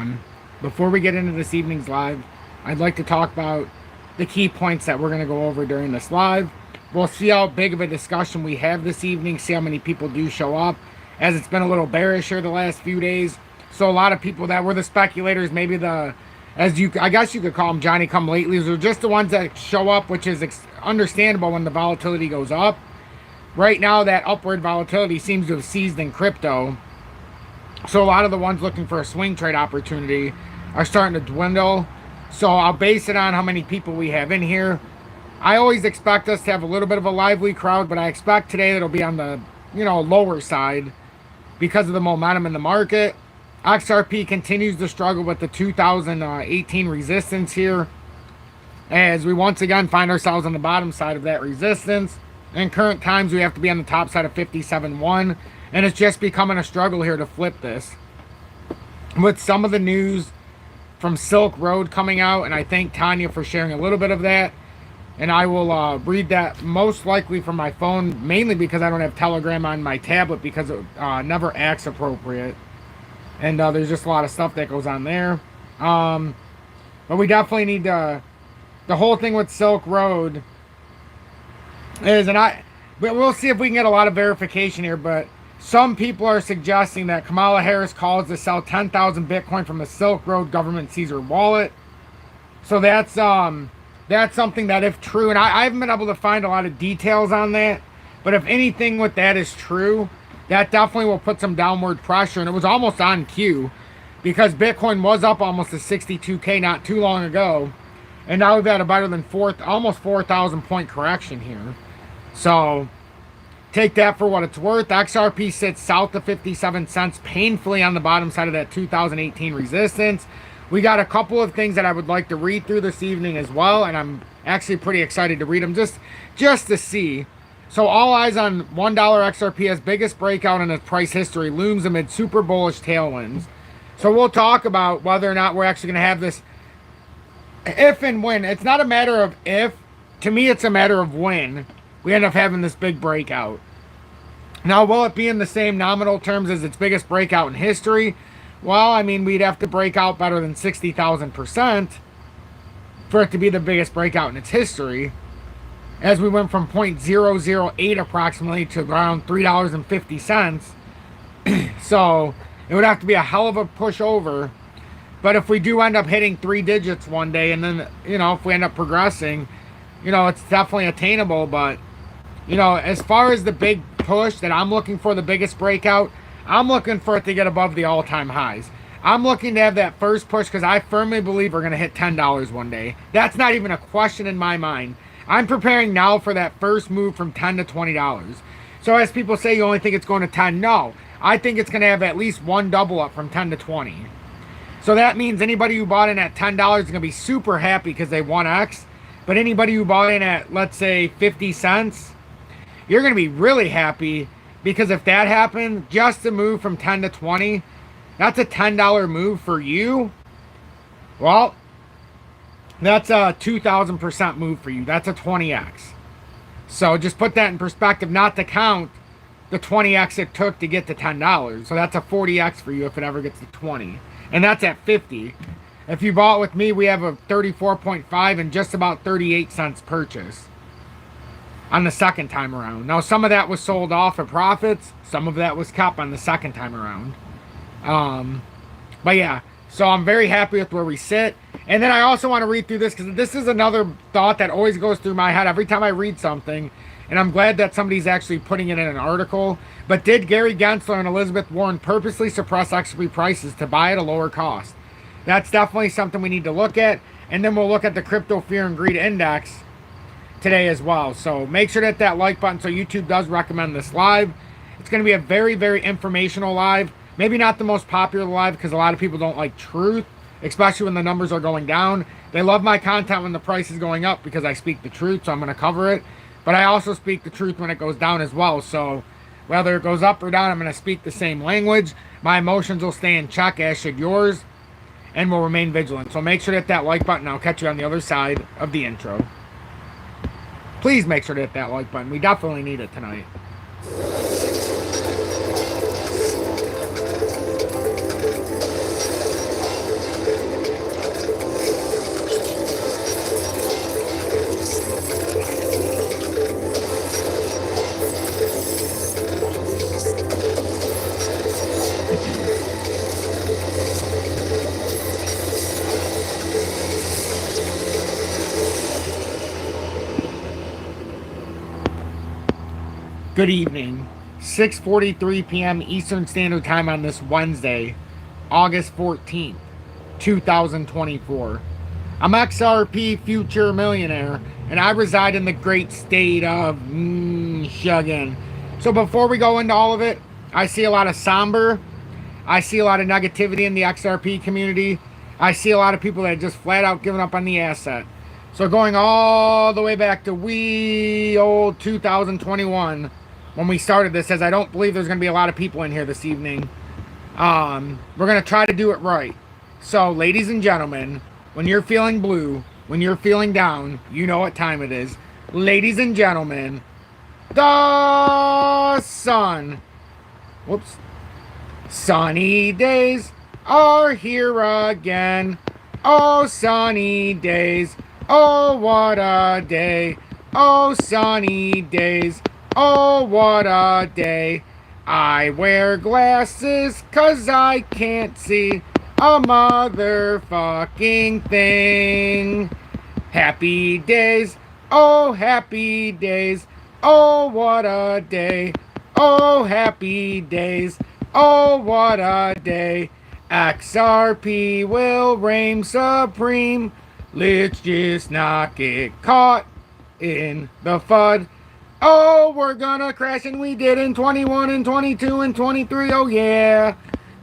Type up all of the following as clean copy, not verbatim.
everyone. Before we get into this evening's live, I'd like to talk about the key points that we're going to go over during this live. We'll see how big of a discussion we have this evening, see how many people do show up, as it's been a little bearish here the last few days. So a lot of people that were the speculators, maybe I guess you could call them Johnny-come-latelys, or just the ones that show up, which is understandable when the volatility goes up. Right now, that upward volatility seems to have seized in crypto. So a lot of the ones looking for a swing trade opportunity are starting to dwindle. So I'll base it on how many people we have in here. I always expect us to have a little bit of a lively crowd, but I expect today it'll be on the, lower side because of the momentum in the market. XRP continues to struggle with the 2018 resistance here, as we once again find ourselves on the bottom side of that resistance. In current times, we have to be on the top side of 57.1, and it's just becoming a struggle here to flip this. With some of the news from Silkroad coming out, and I thank Tanya for sharing a little bit of that, and I will read that most likely from my phone, mainly because I don't have Telegram on my tablet because it never acts appropriate, and there's just a lot of stuff that goes on there. But we definitely need to, the whole thing with Silkroad is, and we'll see if we can get a lot of verification here, but some people are suggesting that Kamala Harris calls to sell 10,000 Bitcoin from the Silkroad government Caesar wallet. So that's something that, if true, and I haven't been able to find a lot of details on that, but if anything with that is true, that definitely will put some downward pressure. And it was almost on cue, because Bitcoin was up almost to 62K not too long ago, and now we've had a better than almost 4,000 point correction here. So take that for what it's worth. XRP sits south of 57 cents, painfully on the bottom side of that 2018 resistance. We got a couple of things that I would like to read through this evening as well, and I'm actually pretty excited to read them just to see. So all eyes on $1 XRP as biggest breakout in its price history looms amid super bullish tailwinds. So we'll talk about whether or not we're actually going to have this, if and when. It's not a matter of if. To me, it's a matter of when we end up having this big breakout. Now, will it be in the same nominal terms as its biggest breakout in history? Well, I mean, we'd have to break out better than 60,000% for it to be the biggest breakout in its history, as we went from 0.008 approximately to around $3.50. So it would have to be a hell of a push over. But if we do end up hitting 3 digits one day, and then, if we end up progressing, it's definitely attainable. But as far as the big push that I'm looking for, the biggest breakout, I'm looking for it to get above the all-time highs. I'm looking to have that first push, because I firmly believe we're going to hit $10 one day. That's not even a question in my mind. I'm preparing now for that first move from $10 to $20. So as people say, you only think it's going to 10. No, I think it's going to have at least one double up from 10 to 20. So that means anybody who bought in at $10 is going to be super happy because they 1x. But anybody who bought in at, let's say, 50 cents, you're going to be really happy, because if that happened, just to move from 10 to 20, that's a $10 move for you. Well, that's a 2,000% move for you. That's a 20x. So just put that in perspective, not to count the 20x it took to get to $10. So that's a 40x for you if it ever gets to 20. And that's at 50. If you bought with me, we have a 34.5 and just about 38 cents purchase on the second time around. Now, some of that was sold off at profits. Some of that was kept on the second time around. But yeah, so I'm very happy with where we sit. And then I also want to read through this, because this is another thought that always goes through my head every time I read something. And I'm glad that somebody's actually putting it in an article. But did Gary Gensler and Elizabeth Warren purposely suppress XRP prices to buy at a lower cost? That's definitely something we need to look at. And then we'll look at the Crypto Fear and Greed Index today as well. So make sure to hit that like button so YouTube does recommend this live. It's going to be a very, very informational live. Maybe not the most popular live, because a lot of people don't like truth, especially when the numbers are going down. They love my content when the price is going up, because I speak the truth, so I'm going to cover it. But I also speak the truth when it goes down as well. So whether it goes up or down, I'm going to speak the same language. My emotions will stay in check, as should yours, and will remain vigilant. So make sure to hit that like button. I'll catch you on the other side of the intro. Please make sure to hit that like button. We definitely need it tonight. Good evening. 6:43 p.m. Eastern Standard Time on this Wednesday, August 14th, 2024. I'm XRP Future Millionaire, and I reside in the great state of Michigan. So before we go into all of it, I see a lot of somber. I see a lot of negativity in the XRP community. I see a lot of people that just flat out giving up on the asset. So going all the way back to wee old 2021, when we started this, as I don't believe there's going to be a lot of people in here this evening, we're going to try to do it right. So, ladies and gentlemen, when you're feeling blue, when you're feeling down, you know what time it is. Ladies and gentlemen, the sun. Whoops. Sunny days are here again. Oh, sunny days. Oh, what a day. Oh, sunny days. Oh, what a day. I wear glasses 'cause I can't see a motherfucking thing. Happy days. Oh, happy days. Oh, what a day. Oh, happy days. Oh, what a day. XRP will reign supreme. Let's just not get caught in the FUD. Oh, we're gonna crash, and we did in 21 and 22 and 23, oh yeah.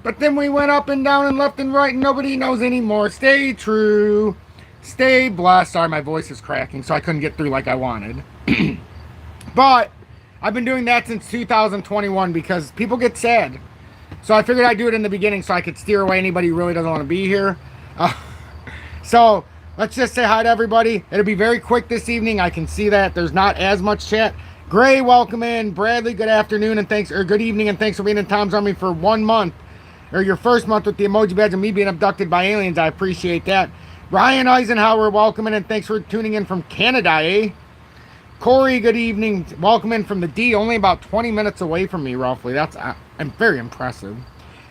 But then we went up and down and left and right, and nobody knows anymore. Stay true. Stay blessed. Sorry, my voice is cracking, so I couldn't get through like I wanted. But I've been doing that since 2021 because people get sad. So I figured I'd do it in the beginning so I could steer away anybody who really doesn't want to be here. So let's just say hi to everybody. It'll be very quick this evening. I can see that there's not as much chat. Gray, welcome in. Bradley, good afternoon and thanks, or good evening, and thanks for being in Tom's Army for 1 month, or your first month with the emoji badge and me being abducted by aliens. I appreciate that. Ryan Eisenhower, welcome in and thanks for tuning in from Canada, eh? Corey, good evening. Welcome in from the D, only about 20 minutes away from me, roughly. That's I'm very impressive.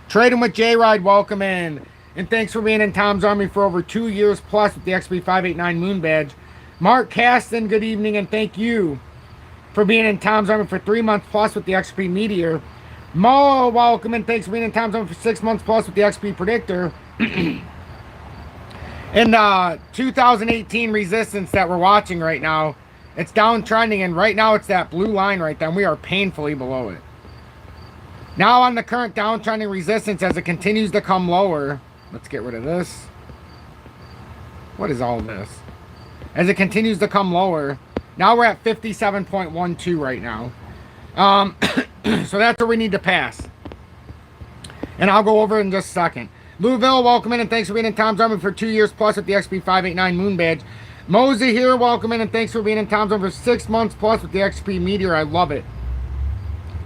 Trading with J-Ride, welcome in. And thanks for being in Tom's Army for over 2 years plus with the XP589 Moon Badge. Mark Caston, good evening, and thank you for being in Tom's Army for 3 months plus with the XP Meteor. Mo, welcome, and thanks for being in Tom's Army for 6 months plus with the XP Predictor. And 2018 resistance that we're watching right now, it's downtrending, and right now it's that blue line right there, and we are painfully below it. Now on the current downtrending resistance, as it continues to come lower, let's get rid of this. What is all this? As it continues to come lower, now we're at 57.12 right now. So that's where we need to pass. And I'll go over it in just a second. Louisville, welcome in and thanks for being in Tom's Army for 2 years plus with the XP589 Moon Badge. Mosey here, welcome in and thanks for being in Tom's Army for 6 months plus with the XP Meteor. I love it.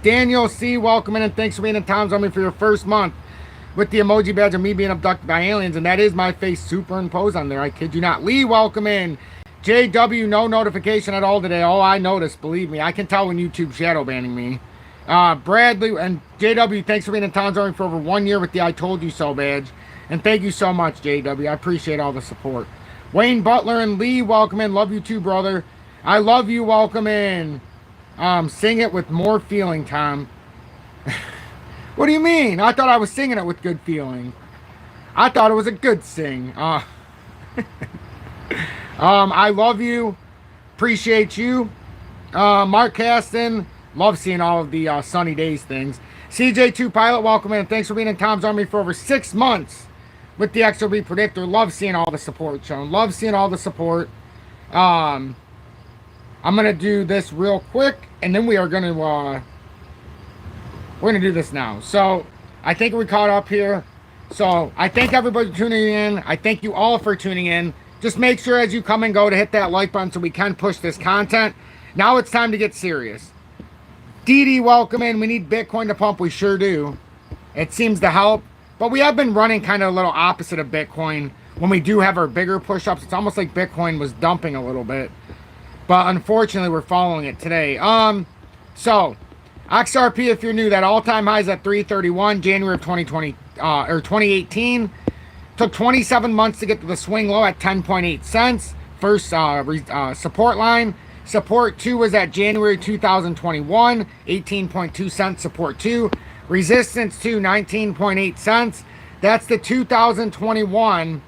Daniel C, welcome in and thanks for being in Tom's Army for your first month with the emoji badge of me being abducted by aliens, and that is my face superimposed on there. I kid you not. Lee, welcome in. JW, no notification at all today. Oh, I noticed. Believe me, I can tell when YouTube shadow banning me. Bradley and JW, thanks for being in Tom's Army for over 1 year with the I Told You So badge, and thank you so much, JW. I appreciate all the support. Wayne Butler and Lee, welcome in. Love you too, brother. I love you. Welcome in. Sing it with more feeling, Tom. What do you mean? I thought I was singing it with good feeling. I thought it was a good sing. I love you. Appreciate you. Mark Caston. Love seeing all of the sunny days things. CJ2 Pilot, welcome in. Thanks for being in Tom's Army for over 6 months with the XRP Predictor. Love seeing all the support shown. Love seeing all the support. I'm going to do this real quick, and then we are going to... we're going to do this now. So, I think we caught up here. So, I thank everybody for tuning in. I thank you all for tuning in. Just make sure as you come and go to hit that like button so we can push this content. Now it's time to get serious. Dee, welcome in. We need Bitcoin to pump. We sure do. It seems to help. But we have been running kind of a little opposite of Bitcoin. When we do have our bigger push-ups, it's almost like Bitcoin was dumping a little bit. But unfortunately, we're following it today. So, XRP, if you're new, that all-time high is at 331, January of 2018. Took 27 months to get to the swing low at 10.8 cents. First support line. Support 2 was at January 2021, 18.2 cents, support 2. Resistance 2, 19.8 cents. That's the 2021.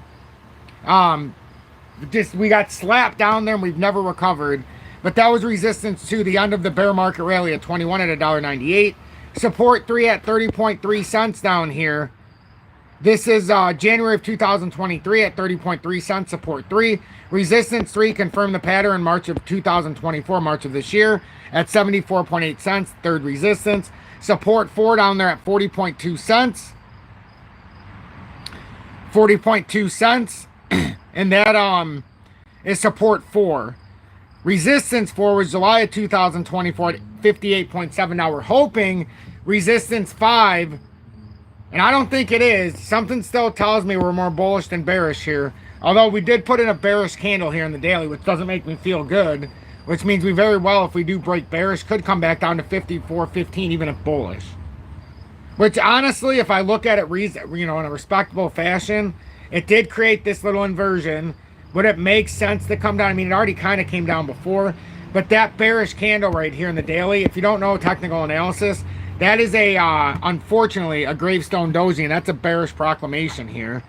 We got slapped down there and we've never recovered. But that was resistance 2, the end of the bear market rally at 21 at $1.98. Support 3 at 30.3 cents down here. This is January of 2023 at 30.3 cents, support 3. Resistance 3, confirmed the pattern March of 2024, March of this year, at 74.8 cents, third resistance. Support 4 down there at 40.2 cents. 40.2 cents. And that is support 4. Resistance 4 was July of 2024 at 58.7. Now we're hoping resistance 5, and I don't think it is. Something still tells me we're more bullish than bearish here. Although we did put in a bearish candle here in the daily, which doesn't make me feel good. Which means we very well, if we do break bearish, could come back down to 54.15, even if bullish. Which honestly, if I look at it, in a respectable fashion, it did create this little inversion. Would it make sense to come down? I mean, it already kind of came down before. But that bearish candle right here in the daily, if you don't know technical analysis, that is unfortunately, a gravestone doji, and that's a bearish proclamation here.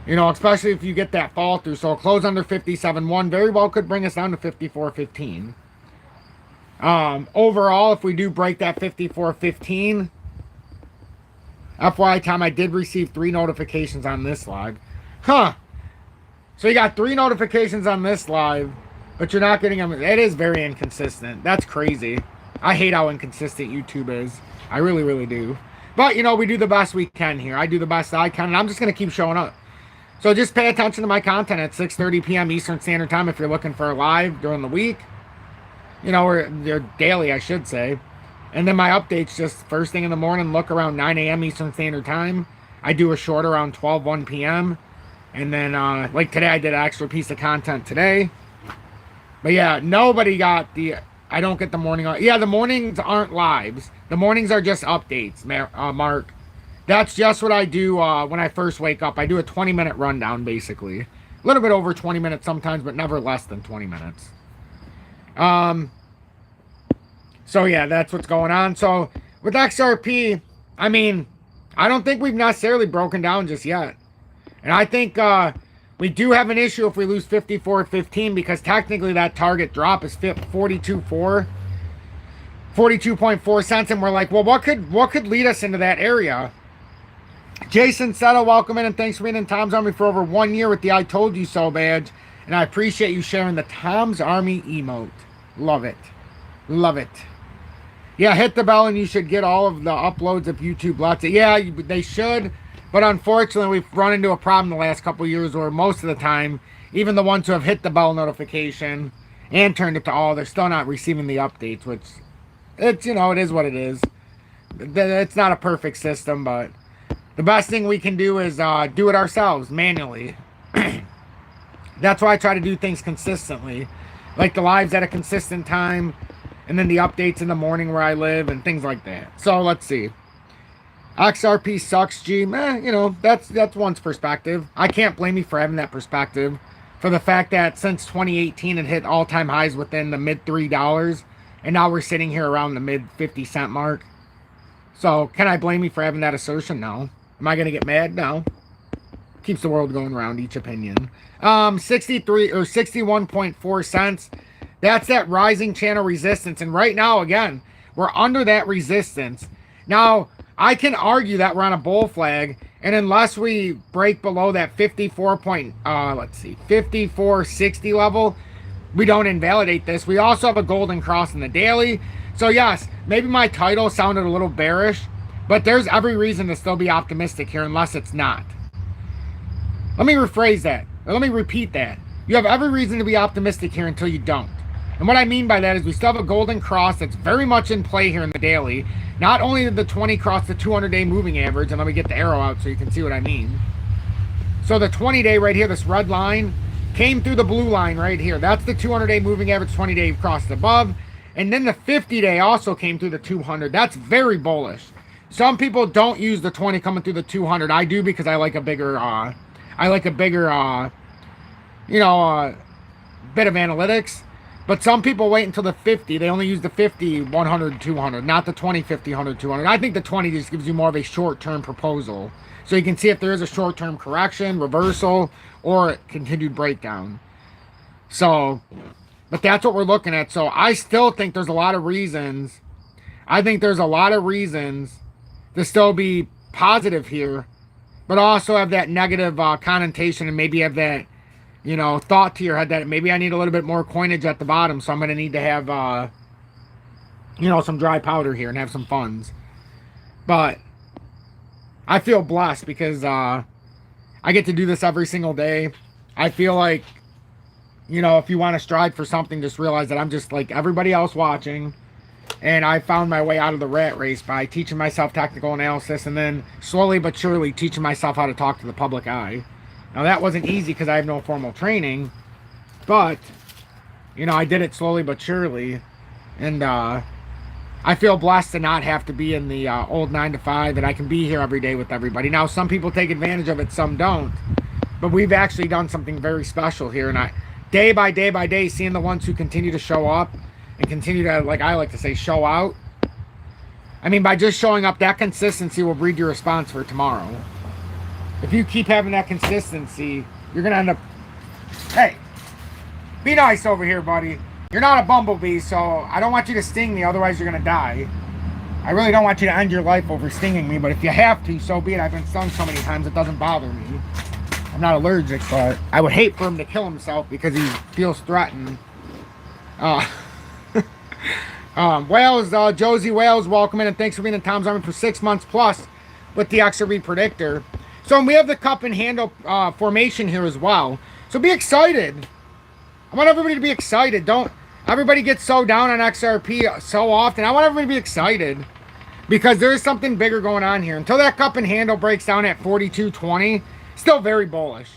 Especially if you get that fall through. So a close under 57.1 very well could bring us down to 54.15. Overall, if we do break that 54.15, FYI time, I did receive 3 notifications on this live. So you got 3 notifications on this live, but you're not getting them. It is very inconsistent. That's crazy. I hate how inconsistent YouTube is. I really, really do. But, we do the best we can here. I do the best I can, and I'm just going to keep showing up. So just pay attention to my content at 6:30 p.m. Eastern Standard Time if you're looking for a live during the week. Or daily, I should say. And then my updates just first thing in the morning, look around 9 a.m. Eastern Standard Time. I do a short around 1 p.m. And then, like today, I did an extra piece of content today. But yeah, nobody got I don't get the morning. Yeah, the mornings aren't lives. The mornings are just updates, Mark. That's just what I do when I first wake up. I do a 20-minute rundown, basically. A little bit over 20 minutes sometimes, but never less than 20 minutes. So, yeah, that's what's going on. So, with XRP, I mean, I don't think we've necessarily broken down just yet. And I think we do have an issue if we lose 54.15 because technically that target drop is 42.4 cents. And we're like, well, what could lead us into that area? Jason Settle, welcome in, and thanks for being in Tom's Army for over 1 year with the I Told You So badge. And I appreciate you sharing the Tom's Army emote. Love it. Love it. Yeah, hit the bell and you should get all of the uploads if YouTube lets it. Yeah, they should. But unfortunately, we've run into a problem the last couple of years where most of the time, even the ones who have hit the bell notification and turned it to all, they're still not receiving the updates, which, it is what it is. It's not a perfect system, but the best thing we can do is do it ourselves, manually. That's why I try to do things consistently. Like the lives at a consistent time, and then the updates in the morning where I live, and things like that. So, let's see. XRP sucks, G. That's one's perspective. I can't blame you for having that perspective. For the fact that since 2018 it hit all-time highs within the mid $3, and now we're sitting here around the mid 50-cent mark. So, can I blame you for having that assertion? No. Am I going to get mad? No. Keeps the world going around, each opinion. 63 or 61.4 cents. That's that rising channel resistance. And right now, again, we're under that resistance. Now, I can argue that we're on a bull flag, and unless we break below that 54.60 level, we don't invalidate this. We also have a golden cross in the daily. So yes, maybe my title sounded a little bearish, but there's every reason to still be optimistic here unless it's not. Let me rephrase that. Or let me repeat that. You have every reason to be optimistic here until you don't. And what I mean by that is we still have a golden cross that's very much in play here in the daily. Not only did the 20 cross the 200-day moving average, and let me get the arrow out so you can see what I mean. So the 20-day right here, this red line, came through the blue line right here. That's the 200-day moving average, 20-day crossed above. And then the 50-day also came through the 200. That's very bullish. Some people don't use the 20 coming through the 200. I do because I like a bigger, bit of analytics. But some people wait until the 50. They only use the 50, 100, 200, not the 20, 50, 100, 200. I think the 20 just gives you more of a short-term proposal. So you can see if there is a short-term correction, reversal, or continued breakdown. So, but that's what we're looking at. So I still think there's a lot of reasons. I think there's a lot of reasons to still be positive here, but also have that negative connotation and maybe have that, you know, thought to your head that maybe I need a little bit more coinage at the bottom, so I'm going to need to have, you know, some dry powder here and have some funds. But I feel blessed because I get to do this every single day. I feel like, you know, if you want to strive for something, just realize that I'm just like everybody else watching. And I found my way out of the rat race by teaching myself technical analysis and then slowly but surely teaching myself how to talk to the public eye. Now, that wasn't easy because I have no formal training, but, you know, I did it slowly but surely. And I feel blessed to not have to be in the old 9-to-5, and I can be here every day with everybody. Now, some people take advantage of it, some don't. But we've actually done something very special here. And day by day by day, seeing the ones who continue to show up and continue to, like I like to say, show out. I mean, by just showing up, that consistency will breed your response for tomorrow. If you keep having that consistency, you're going to end up... Hey, be nice over here, buddy. You're not a bumblebee, so I don't want you to sting me, otherwise you're going to die. I really don't want you to end your life over stinging me, but if you have to, so be it. I've been stung so many times, it doesn't bother me. I'm not allergic, but I would hate for him to kill himself because he feels threatened. Wales, Josie Wales, welcome in, and thanks for being in Tom's Army for 6 months plus with the XRP Predictor. So we have the cup and handle formation here as well. So be excited. I want everybody to be excited. Don't everybody get so down on XRP so often. I want everybody to be excited because there is something bigger going on here. Until that cup and handle breaks down at 42.20, still very bullish.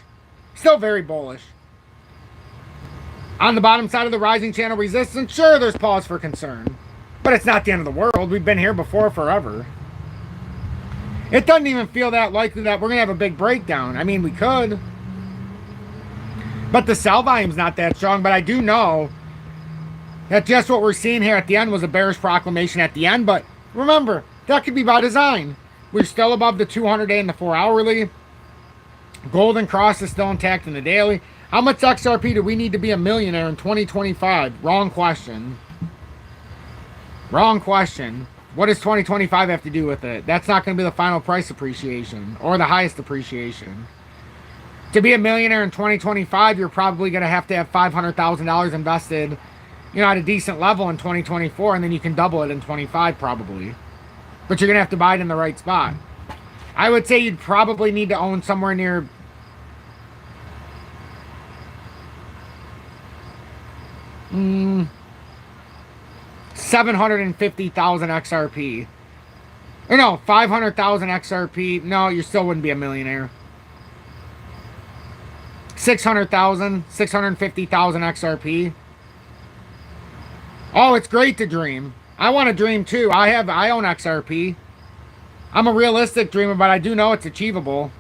Still very bullish. On the bottom side of the rising channel resistance, sure, there's pause for concern. But it's not the end of the world. We've been here before forever. It doesn't even feel that likely that we're going to have a big breakdown. I mean, we could. But the sell volume's not that strong. But I do know that just what we're seeing here at the end was a bearish proclamation at the end. But remember, that could be by design. We're still above the 200-day and the 4-hourly. Golden cross is still intact in the daily. How much XRP do we need to be a millionaire in 2025? Wrong question. Wrong question. What does 2025 have to do with it? That's not going to be the final price appreciation or the highest appreciation. To be a millionaire in 2025, you're probably going to have $500,000 invested, you know, at a decent level in 2024, and then you can double it in 25 probably. But you're going to have to buy it in the right spot. I would say you'd probably need to own somewhere near $750,000 XRP. Or no, 500,000 XRP. No, you still wouldn't be a millionaire. 600,000, 650,000 XRP. Oh, it's great to dream. I want to dream too. I own XRP. I'm a realistic dreamer, but I do know it's achievable.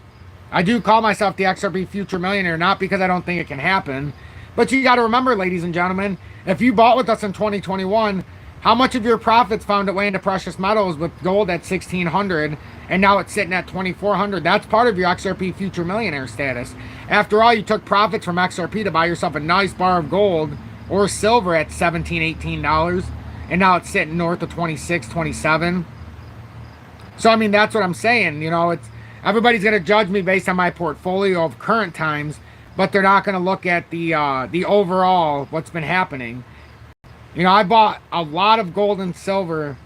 I do call myself the XRP future millionaire, not because I don't think it can happen. But you got to remember, ladies and gentlemen, if you bought with us in 2021, how much of your profits found its way into precious metals with gold at 1,600 and now it's sitting at 2,400? That's part of your XRP future millionaire status. After all, you took profits from XRP to buy yourself a nice bar of gold or silver at $17, $18, and now it's sitting north of 26, 27. So, I mean, that's what I'm saying. You know, everybody's going to judge me based on my portfolio of current times, but they're not going to look at the overall, what's been happening. You know, I bought a lot of gold and silver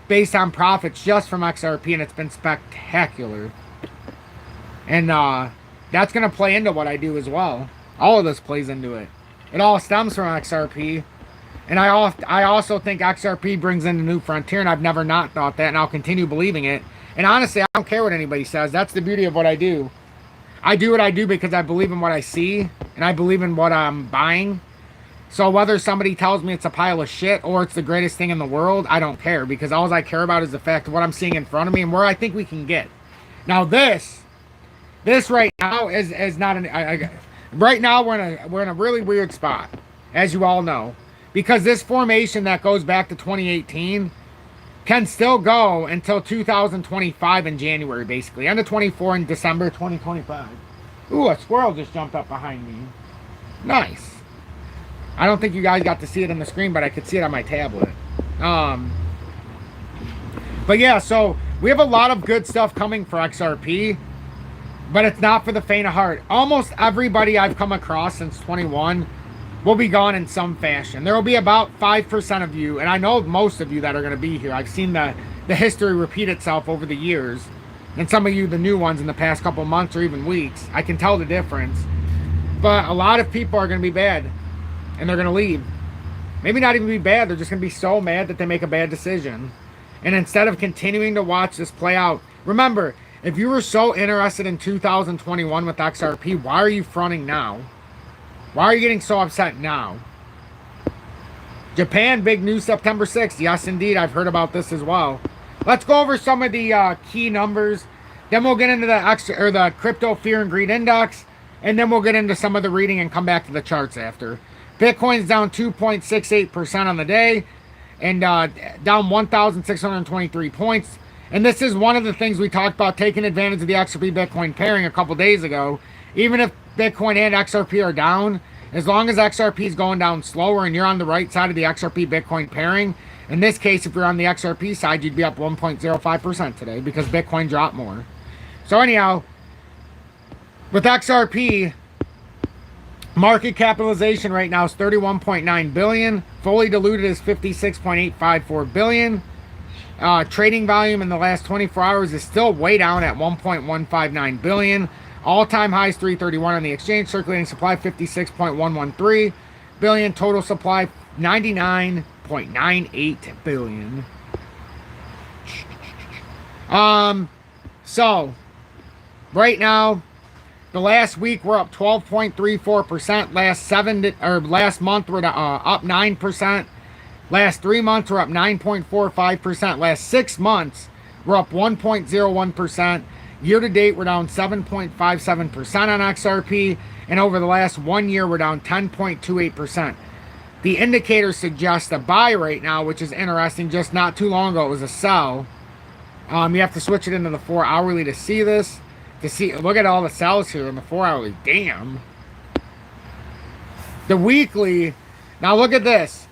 based on profits just from XRP, and it's been spectacular. And that's going to play into what I do as well. All of this plays into it. It all stems from XRP. And I also think XRP brings in a new frontier, and I've never not thought that, and I'll continue believing it. And honestly, I don't care what anybody says. That's the beauty of what I do. I do what I do because I believe in what I see, and I believe in what I'm buying. So whether somebody tells me it's a pile of shit or it's the greatest thing in the world, I don't care, because all I care about is the fact of what I'm seeing in front of me and where I think we can get. Now this right now is not right now we're in a really weird spot, as you all know, because this formation that goes back to 2018 can still go until 2025 in January, basically. End of 24 in December 2025. Ooh, a squirrel just jumped up behind me. Nice. I don't think you guys got to see it on the screen, but I could see it on my tablet. But yeah, so we have a lot of good stuff coming for XRP, but it's not for the faint of heart. Almost everybody I've come across since 21 will be gone in some fashion. There will be about 5% of you, and I know most of you that are going to be here. I've seen the history repeat itself over the years, and some of you, the new ones in the past couple months or even weeks. I can tell the difference. But a lot of people are going to be bad, and they're going to leave. Maybe not even be bad. They're just going to be so mad that they make a bad decision. And instead of continuing to watch this play out, remember, if you were so interested in 2021 with XRP, why are you fronting now? Why are you getting so upset now? Japan, big news September 6th. Yes, indeed. I've heard about this as well. Let's go over some of the key numbers. Then we'll get into the crypto fear and greed index. And then we'll get into some of the reading and come back to the charts after. Bitcoin's down 2.68% on the day. And down 1,623 points. And this is one of the things we talked about, taking advantage of the XRP Bitcoin pairing a couple days ago. Even if Bitcoin and XRP are down, as long as XRP is going down slower and you're on the right side of the XRP Bitcoin pairing, in this case, if you're on the XRP side, you'd be up 1.05% today because Bitcoin dropped more. So anyhow, with XRP, market capitalization right now is 31.9 billion. Fully diluted is 56.854 billion. Trading volume in the last 24 hours is still way down at 1.159 billion. All-time high is 331 on the exchange. Circulating supply 56.113 billion. Total supply 99.98 billion. So right now, the last week we're up 12.34%. Last month we're up 9%. Last 3 months we're up 9.45%. Last 6 months we're up 1.01%. Year to date we're down 7.57% on XRP, and over the last 1 year we're down 10.28%. The indicator suggests a buy right now, which is interesting. Just not too long ago it was a sell. You have to switch it into the 4 hourly to see this. Look at all the sells here in the 4 hourly. Damn. The weekly, now look at this.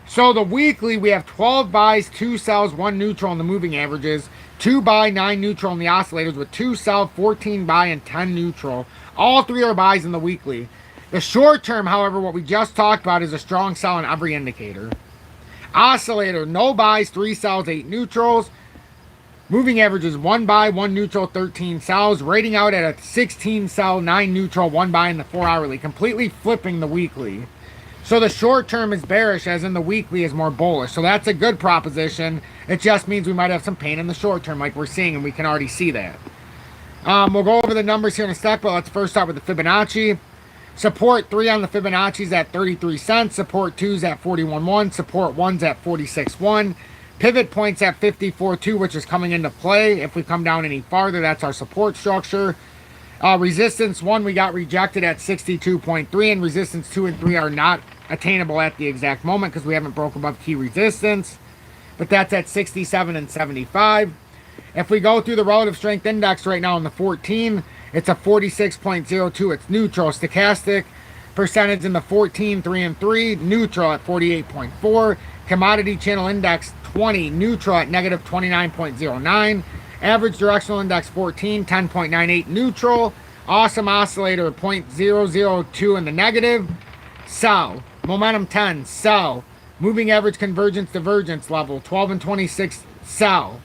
So the weekly, we have 12 buys, 2 sells, 1 neutral in the moving averages, 2 buy, 9 neutral in the oscillators, with 2 sell, 14 buy, and 10 neutral. All 3 are buys in the weekly. The short term, however, what we just talked about is a strong sell in every indicator. Oscillator, no buys, 3 sells, 8 neutrals. Moving averages 1 buy, 1 neutral, 13 sells. Rating out at a 16 sell, 9 neutral, 1 buy in the 4 hourly. Completely flipping the weekly. So the short term is bearish, as in the weekly is more bullish. So that's a good proposition. It just means we might have some pain in the short term like we're seeing, and we can already see that. We'll go over the numbers here in a sec, but let's first start with the Fibonacci. Support 3 on the Fibonacci is at 33 cents. Support 2 is at 41.1. Support 1's at 46.1. Pivot points at 54.2, which is coming into play. If we come down any farther, that's our support structure. Resistance 1 we got rejected at 62.3, and resistance 2 and 3 are not attainable at the exact moment because we haven't broke above key resistance, but that's at 67 and 75. If we go through the relative strength index right now in the 14, it's a 46.02. It's neutral. Stochastic percentage in the 14, 3 and 3, neutral at 48.4. Commodity channel index 20, neutral at negative 29.09. Average directional index 14, 10.98 neutral. Awesome oscillator 0.002 in the negative. Sell. Momentum 10, sell. Moving average convergence divergence level 12 and 26, sell.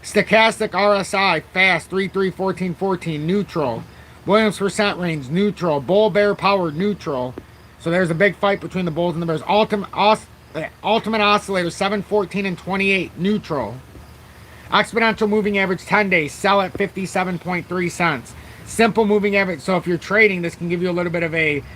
Stochastic RSI fast 3, 3, 14, 14 neutral. Williams percent range neutral. Bull bear power neutral. So there's a big fight between the bulls and the bears. Ultimate oscillator 7, 14 and 28 neutral. Exponential moving average 10 days, sell at 57.3 cents. Simple moving average, so if you're trading, this can give you a little bit of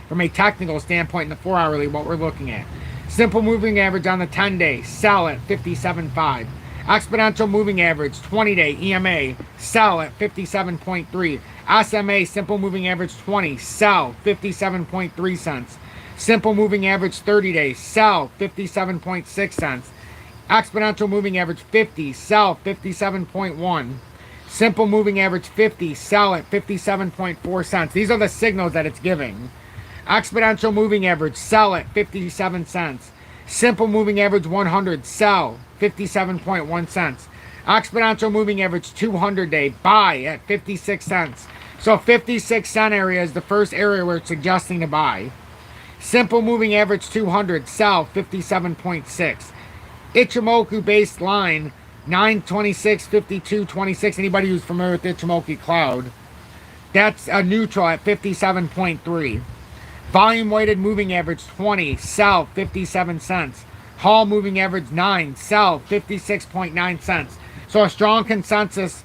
from a technical standpoint in the 4 hourly, what we're looking at. Simple moving average on the 10 day, sell at 57.5. Exponential moving average 20 day EMA, sell at 57.3. SMA simple moving average 20, sell 57.3 cents. Simple moving average 30 days, sell 57.6 cents. Exponential moving average 50, sell 57.1. Simple moving average 50, sell at 57.4 cents. These are the signals that it's giving. Exponential moving average, sell at 57 cents. Simple moving average 100, sell 57.1 cents. Exponential moving average 200 day, buy at 56 cents. So 56 cent area is the first area where it's suggesting to buy. Simple moving average 200, sell 57.6. Ichimoku based line 926, 52, 26. Anybody who's familiar with Ichimoku Cloud, that's a neutral at 57.3. Volume weighted moving average 20, sell 57 cents. Hall moving average 9, sell 56.9 cents. So a strong consensus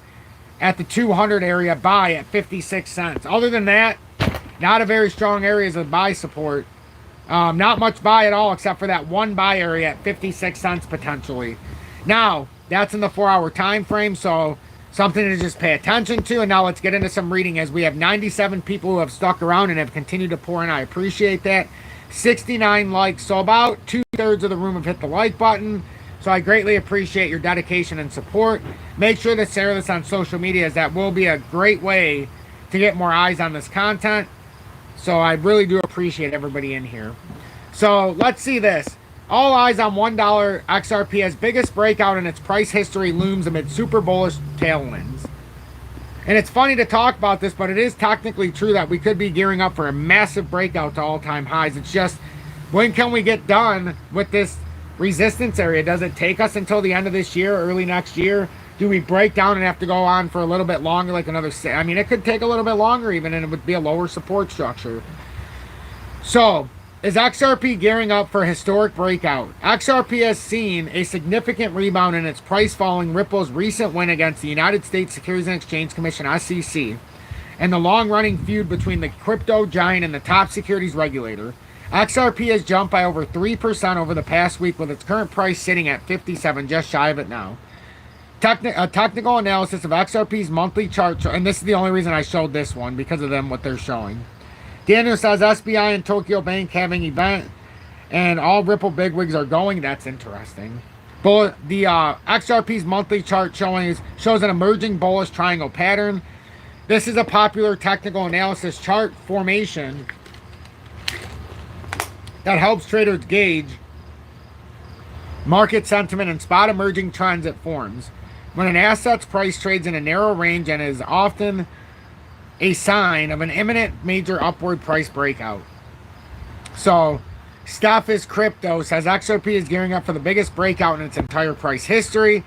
at the 200 area, buy at 56 cents. Other than that, not a very strong areas of buy support. Not much buy at all except for that one buy area at 56 cents potentially. Now, that's in the 4-hour time frame, so something to just pay attention to. And now let's get into some reading, as we have 97 people who have stuck around and have continued to pour in. I appreciate that. 69 likes, so about 2/3 of the room have hit the like button. So I greatly appreciate your dedication and support. Make sure to share this on social media, as that will be a great way to get more eyes on this content. So I really do appreciate everybody in here. So let's see this. All eyes on $1 XRP as biggest breakout in its price history looms amid super bullish tailwinds. And it's funny to talk about this, but it is technically true that we could be gearing up for a massive breakout to all-time highs. It's just, when can we get done with this resistance area? Does it take us until the end of this year, early next year? Do we break down and have to go on for a little bit longer, like another, I mean, it could take a little bit longer even, and it would be a lower support structure. So, is XRP gearing up for a historic breakout? XRP has seen a significant rebound in its price following Ripple's recent win against the United States Securities and Exchange Commission, SEC, and the long-running feud between the crypto giant and the top securities regulator. XRP has jumped by over 3% over the past week, with its current price sitting at 57, just shy of it now. A technical analysis of XRP's monthly chart, and this is the only reason I showed this one, because of them, what they're showing. Daniel says SBI and Tokyo Bank having event, and all Ripple bigwigs are going. That's interesting. But the XRP's monthly chart shows an emerging bullish triangle pattern. This is a popular technical analysis chart formation that helps traders gauge market sentiment and spot emerging trends it forms. When an asset's price trades in a narrow range, and is often a sign of an imminent major upward price breakout. So, Steph is Crypto says XRP is gearing up for the biggest breakout in its entire price history.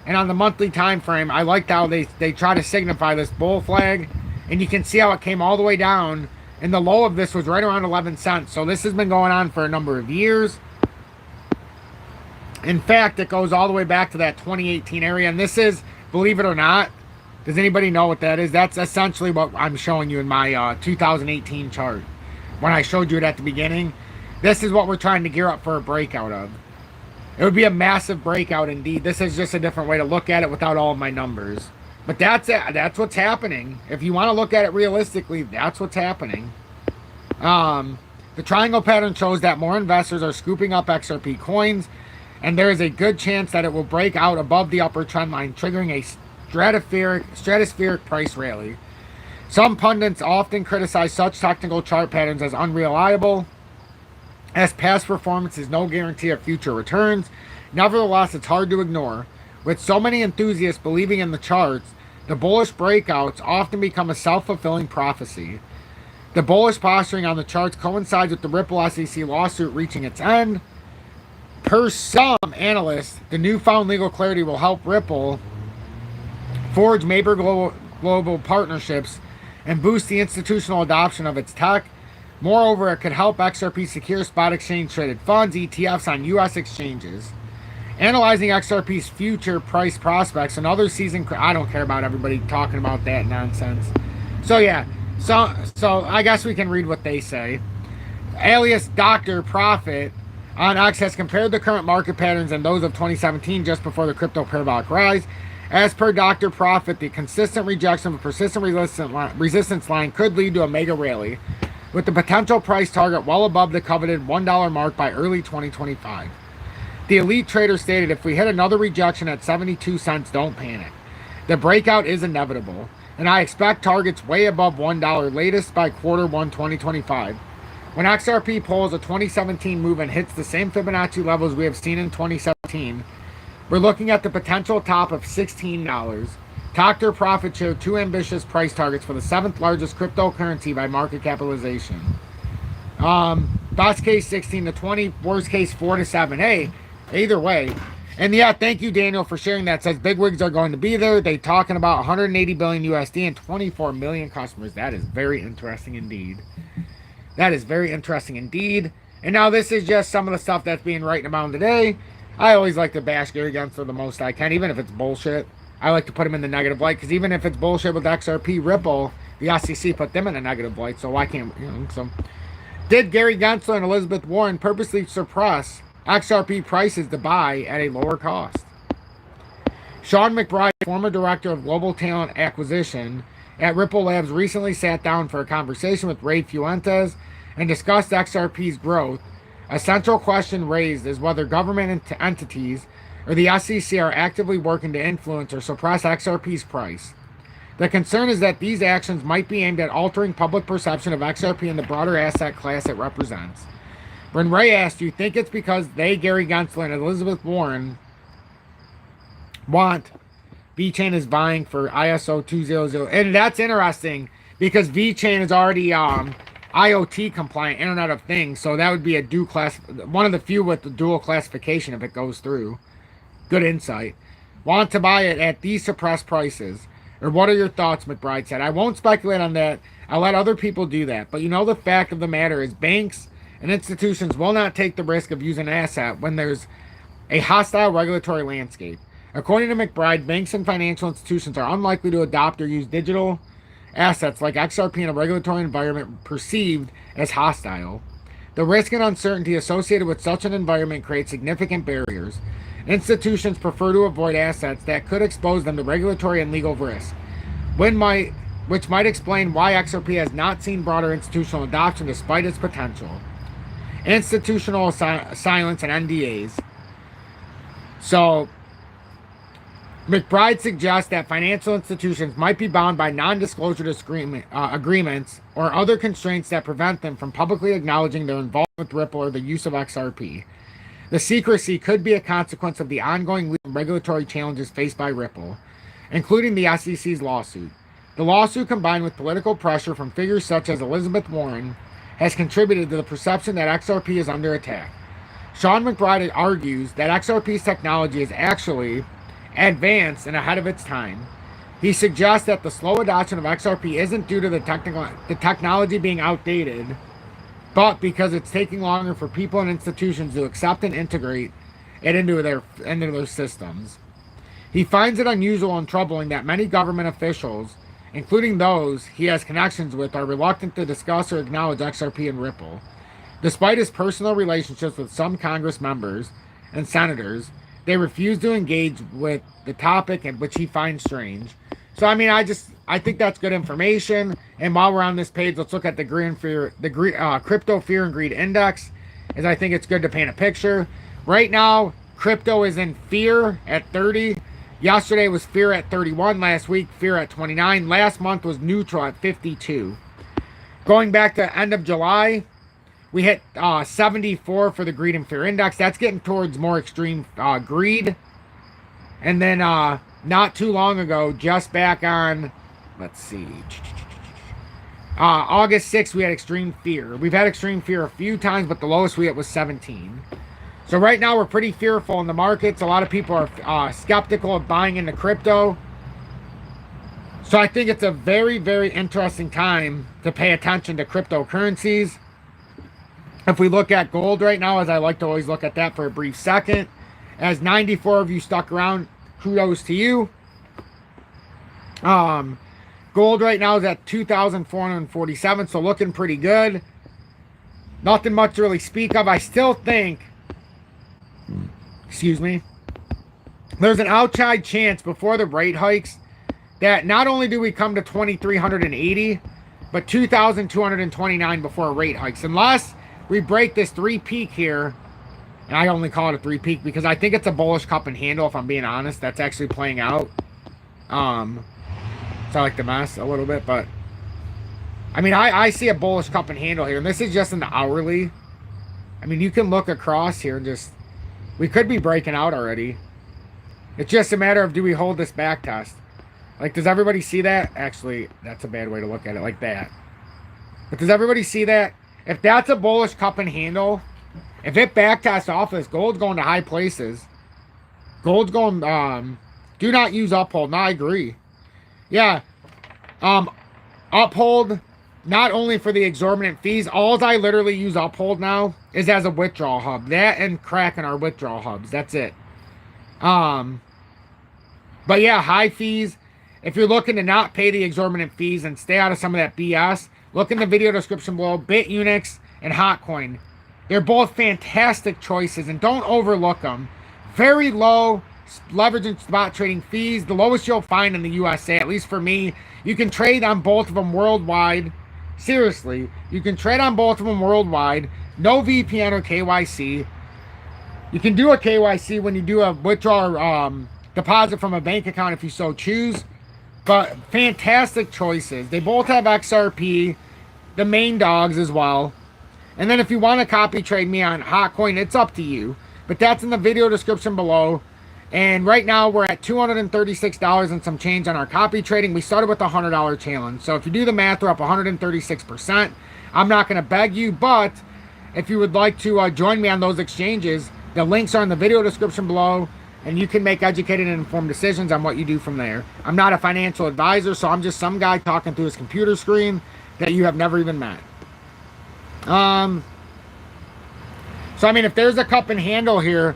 And on the monthly time frame, I liked how they try to signify this bull flag. And you can see how it came all the way down. And the low of this was right around 11 cents. So this has been going on for a number of years. In fact, it goes all the way back to that 2018 area. And this is, believe it or not, does anybody know what that is? That's essentially what I'm showing you in my 2018 chart. When I showed you it at the beginning, this is what we're trying to gear up for a breakout of. It would be a massive breakout indeed. This is just a different way to look at it without all of my numbers. But that's it. That's what's happening. If you want to look at it realistically, that's what's happening. The triangle pattern shows that more investors are scooping up XRP coins, and there is a good chance that it will break out above the upper trend line, triggering a stratospheric price rally. Some pundits often criticize such technical chart patterns as unreliable, as past performance is no guarantee of future returns. Nevertheless, it's hard to ignore. With so many enthusiasts believing in the charts, the bullish breakouts often become a self-fulfilling prophecy. The bullish posturing on the charts coincides with the Ripple SEC lawsuit reaching its end. Per some analysts, the newfound legal clarity will help Ripple forge major global partnerships and boost the institutional adoption of its tech. Moreover, it could help XRP secure spot exchange traded funds, ETFs on U.S. exchanges. Analyzing XRP's future price prospects, another season, I don't care about everybody talking about that nonsense. So yeah, so I guess we can read what they say. Alias Dr. Profit on X has compared the current market patterns and those of 2017, just before the crypto parabolic rise. As per Dr. Profit, the consistent rejection of a persistent resistance line could lead to a mega rally. with the potential price target well above the coveted $1 mark by early 2025. The elite trader stated, if we hit another rejection at 72 cents, don't panic. The breakout is inevitable, and I expect targets way above $1 latest by Q1 2025. When XRP pulls a 2017 move and hits the same Fibonacci levels we have seen in 2017, we're looking at the potential top of $16. Doctor Profit showed two ambitious price targets for the 7th largest cryptocurrency by market capitalization. Best case 16 to 20, worst case 4 to 7. Hey, either way. And yeah, thank you, Daniel, for sharing that. It says bigwigs are going to be there. They talking about 180 billion USD and 24 million customers. That is very interesting indeed. That is very interesting indeed. And now this is just some of the stuff that's being written about today. I always like to bash Gary Gensler the most I can, even if it's bullshit. I like to put him in the negative light, because even if it's bullshit with XRP, Ripple, the SEC put them in a negative light, so why can't, so. Did Gary Gensler and Elizabeth Warren purposely suppress XRP prices to buy at a lower cost? Sean McBride, former director of global talent acquisition at Ripple Labs, recently sat down for a conversation with Ray Fuentes and discussed XRP's growth. A central question raised is whether government entities or the SEC are actively working to influence or suppress XRP's price. The concern is that these actions might be aimed at altering public perception of XRP and the broader asset class it represents. When Ray asked, do you think it's because they, Gary Gensler and Elizabeth Warren, want VeChain is vying for ISO 200? And that's interesting, because VeChain is already IoT compliant, Internet of Things, so that would be a dual class, one of the few with the dual classification if it goes through. Good insight. Want to buy it at these suppressed prices. Or what are your thoughts, McBride said. I won't speculate on that. I'll let other people do that. But the fact of the matter is banks and institutions will not take the risk of using an asset when there's a hostile regulatory landscape. According to McBride, banks and financial institutions are unlikely to adopt or use digital assets like XRP in a regulatory environment perceived as hostile. The risk and uncertainty associated with such an environment creates significant barriers. Institutions prefer to avoid assets that could expose them to regulatory and legal risk, which might explain why XRP has not seen broader institutional adoption despite its potential. Institutional silence and NDAs. So, McBride suggests that financial institutions might be bound by non-disclosure agreements or other constraints that prevent them from publicly acknowledging their involvement with Ripple or the use of XRP. The secrecy could be a consequence of the ongoing legal and regulatory challenges faced by Ripple, including the SEC's lawsuit. The lawsuit, combined with political pressure from figures such as Elizabeth Warren, has contributed to the perception that XRP is under attack. Sean McBride argues that XRP's technology is actually advanced and ahead of its time. He suggests that the slow adoption of XRP isn't due to the technology being outdated, but because it's taking longer for people and institutions to accept and integrate it into their systems. He finds it unusual and troubling that many government officials, including those he has connections with, are reluctant to discuss or acknowledge XRP and Ripple. Despite his personal relationships with some Congress members and senators, they refuse to engage with the topic, which he finds strange. So, I think that's good information. And while we're on this page, let's look at the Crypto Fear and Greed Index, as I think it's good to paint a picture. Right now, crypto is in fear at 30. Yesterday was fear at 31. Last week, fear at 29. Last month was neutral at 52. Going back to end of July, we hit 74 for the Greed and Fear Index. That's getting towards more extreme greed. And then not too long ago, just back on, let's see, August 6th, we had extreme fear. We've had extreme fear a few times, but the lowest we hit was 17. So right now, we're pretty fearful in the markets. A lot of people are skeptical of buying into crypto. So I think it's a very, very interesting time to pay attention to cryptocurrencies. If we look at gold right now, as I like to always look at that for a brief second, as 94 of you stuck around, kudos to you. Gold right now is at 2,447, so looking pretty good. Nothing much to really speak of. I still think, there's an outside chance before the rate hikes that not only do we come to 2,380, but 2,229 before rate hikes. Unless we break this 3 peak here, and I only call it a 3 peak because I think it's a bullish cup and handle, if I'm being honest. That's actually playing out. So I like to mess a little bit, but I mean, I see a bullish cup and handle here, and this is just in the hourly. I mean, you can look across here and just, we could be breaking out already. It's just a matter of, do we hold this back test? Like, does everybody see that? Actually, that's a bad way to look at it, like that. But does everybody see that? If that's a bullish cup and handle, if it back tests off this, gold's going to high places. Gold's going, do not use uphold. No, I agree. Yeah. Uphold, not only for the exorbitant fees, all I literally use uphold now is as a withdrawal hub. That and Kraken are withdrawal hubs. That's it. But yeah, high fees. If you're looking to not pay the exorbitant fees and stay out of some of that BS, look in the video description below. BITUNIX and HOTCOIN. They're both fantastic choices, and don't overlook them. Very low leverage and spot trading fees. The lowest you'll find in the USA, at least for me. You can trade on both of them worldwide. Seriously, you can trade on both of them worldwide. No VPN or KYC. You can do a KYC when you do a withdrawal deposit from a bank account if you so choose. But fantastic choices. They both have XRP, the main dogs as well. And then if you want to copy trade me on HotCoin, it's up to you. But that's in the video description below. And right now we're at $236 and some change on our copy trading. We started with a $100 challenge. So if you do the math, we're up 136%. I'm not going to beg you, but if you would like to join me on those exchanges, the links are in the video description below. And you can make educated and informed decisions on what you do from there. I'm not a financial advisor, so I'm just some guy talking through his computer screen that you have never even met. So, I mean, if there's a cup and handle here,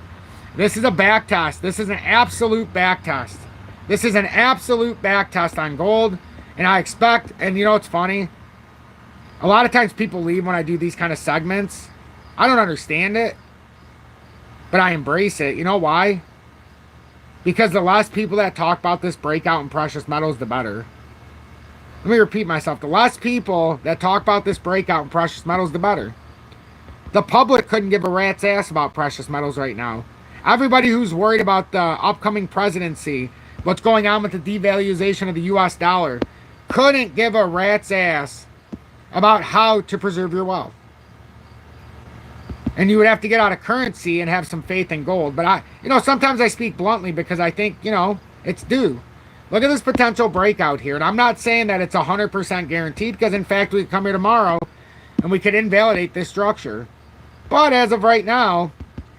this is a back test. This is an absolute back test. This is an absolute back test on gold. And I expect, and you know what's funny? A lot of times people leave when I do these kind of segments. I don't understand it, but I embrace it. You know why? Because the less people that talk about this breakout in precious metals, the better. Let me repeat myself. The less people that talk about this breakout in precious metals, the better. The public couldn't give a rat's ass about precious metals right now. Everybody who's worried about the upcoming presidency, what's going on with the devaluation of the US dollar, couldn't give a rat's ass about how to preserve your wealth. And you would have to get out of currency and have some faith in gold. But sometimes I speak bluntly because I think, it's due. Look at this potential breakout here. And I'm not saying that it's 100% guaranteed, because in fact, we could come here tomorrow and we could invalidate this structure. But as of right now,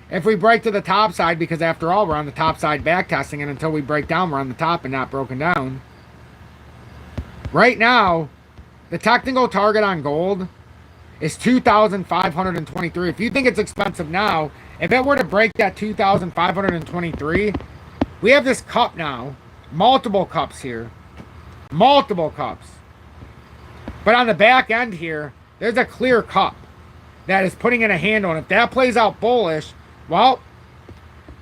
if we break to the top side, because after all, we're on the top side back testing, and until we break down, we're on the top and not broken down. Right now, the technical target on gold is 2,523. If you think it's expensive now, if it were to break that 2,523, we have this cup now. Multiple cups here. Multiple cups. But on the back end here, there's a clear cup that is putting in a handle. And if that plays out bullish, well,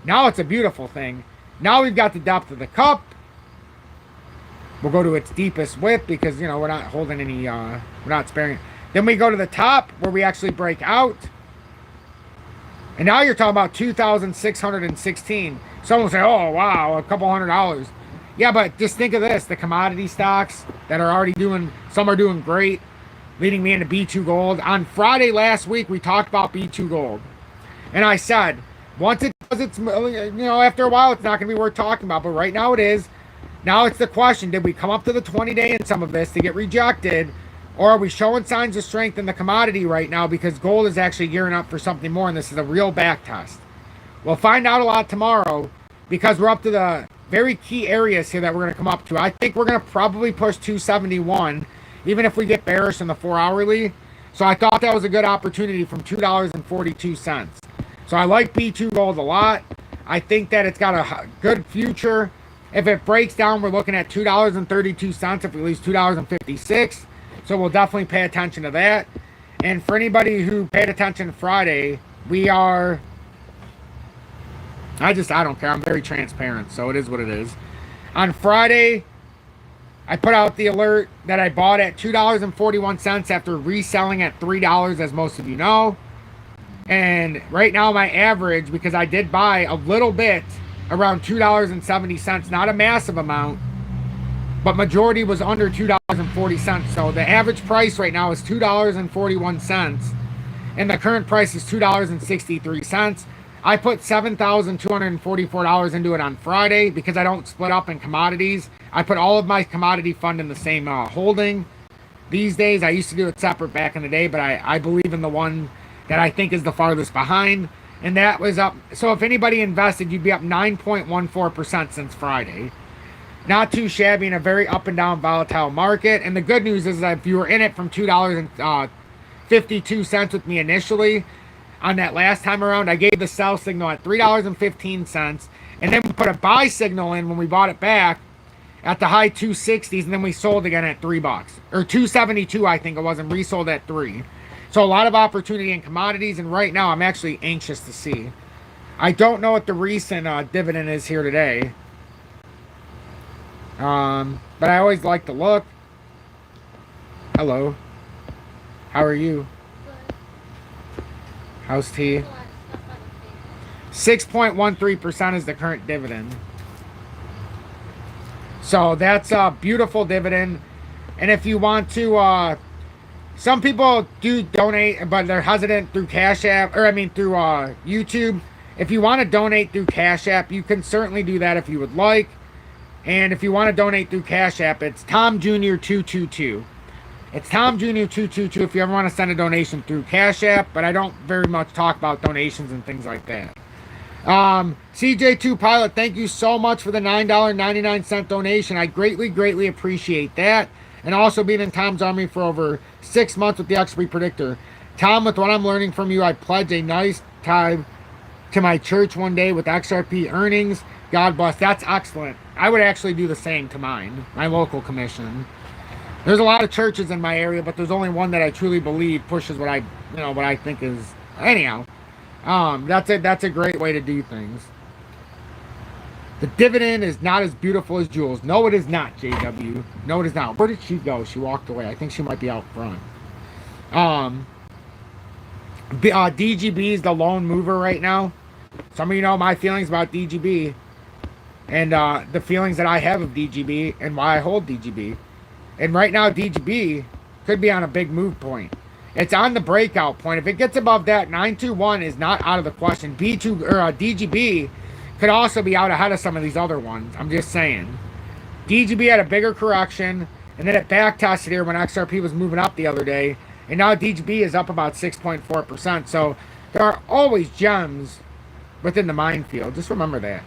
now it's a beautiful thing. Now we've got the depth of the cup. We'll go to its deepest width because, we're not holding any, we're not sparing it. Then we go to the top where we actually break out. And now you're talking about 2,616. Someone will say, oh, wow, a couple $100. Yeah, but just think of this. The commodity stocks that are already doing, some are doing great, leading me into B2 Gold. On Friday last week, we talked about B2 Gold. And I said, once it does its, after a while, it's not going to be worth talking about. But right now it is. Now it's the question, did we come up to the 20-day in some of this to get rejected? Or are we showing signs of strength in the commodity right now because gold is actually gearing up for something more, and this is a real back test? We'll find out a lot tomorrow because we're up to the very key areas here that we're going to come up to. I think we're going to probably push 271, even if we get bearish in the 4-hourly. So I thought that was a good opportunity from $2.42. So I like B2 Gold a lot. I think that it's got a good future. If it breaks down, we're looking at $2.32 if we lose $2.56. So we'll definitely pay attention to that. And for anybody who paid attention Friday, we are... I don't care. I'm very transparent, so it is what it is. On Friday, I put out the alert that I bought at $2.41 after reselling at $3, as most of you know. And right now my average, because I did buy a little bit, around $2.70, not a massive amount, but majority was under $2.40. So the average price right now is $2.41, and the current price is $2.63. I put $7,244 into it on Friday because I don't split up in commodities. I put all of my commodity fund in the same holding. These days, I used to do it separate back in the day, but I believe in the one that I think is the farthest behind. And that was up. So if anybody invested, you'd be up 9.14% since Friday. Not too shabby in a very up and down volatile market. And the good news is that if you were in it from $2.52 with me initially, on that last time around, I gave the sell signal at $3.15, and then we put a buy signal in when we bought it back at the high 260s, and then we sold again at $3 or $2.72, I think it was, and resold at $3. So a lot of opportunity in commodities, and right now I'm actually anxious to see. I don't know what the recent dividend is here today, but I always like to look. Hello, how are you? How's tea? 6.13% is the current dividend. So that's a beautiful dividend. And if you want to, some people do donate, but they're hesitant through Cash App, or I mean through YouTube. If you want to donate through Cash App, you can certainly do that if you would like. And if you want to donate through Cash App, it's Tom Jr. 222. It's Tom Jr. 222 if you ever want to send a donation through Cash App, but I don't very much talk about donations and things like that. CJ2 Pilot, thank you so much for the $9.99 donation. I greatly appreciate that. And also being in Tom's Army for over 6 months with the XRP Predictor. Tom, with what I'm learning from you, I pledge a nice time to my church one day with XRP earnings. God bless. That's excellent. I would actually do the same to mine, my local commission. There's a lot of churches in my area, but there's only one that I truly believe pushes what I think is. Anyhow, that's a great way to do things. The dividend is not as beautiful as Jules. No, it is not, JW. No, it is not. Where did she go? She walked away. I think she might be out front. DGB is the lone mover right now. Some of you know my feelings about DGB, and the feelings that I have of DGB and why I hold DGB. And right now, DGB could be on a big move point. It's on the breakout point. If it gets above that, 921 is not out of the question. DGB could also be out ahead of some of these other ones. I'm just saying. DGB had a bigger correction, and then it back tested here when XRP was moving up the other day. And now DGB is up about 6.4%. So there are always gems within the minefield. Just remember that.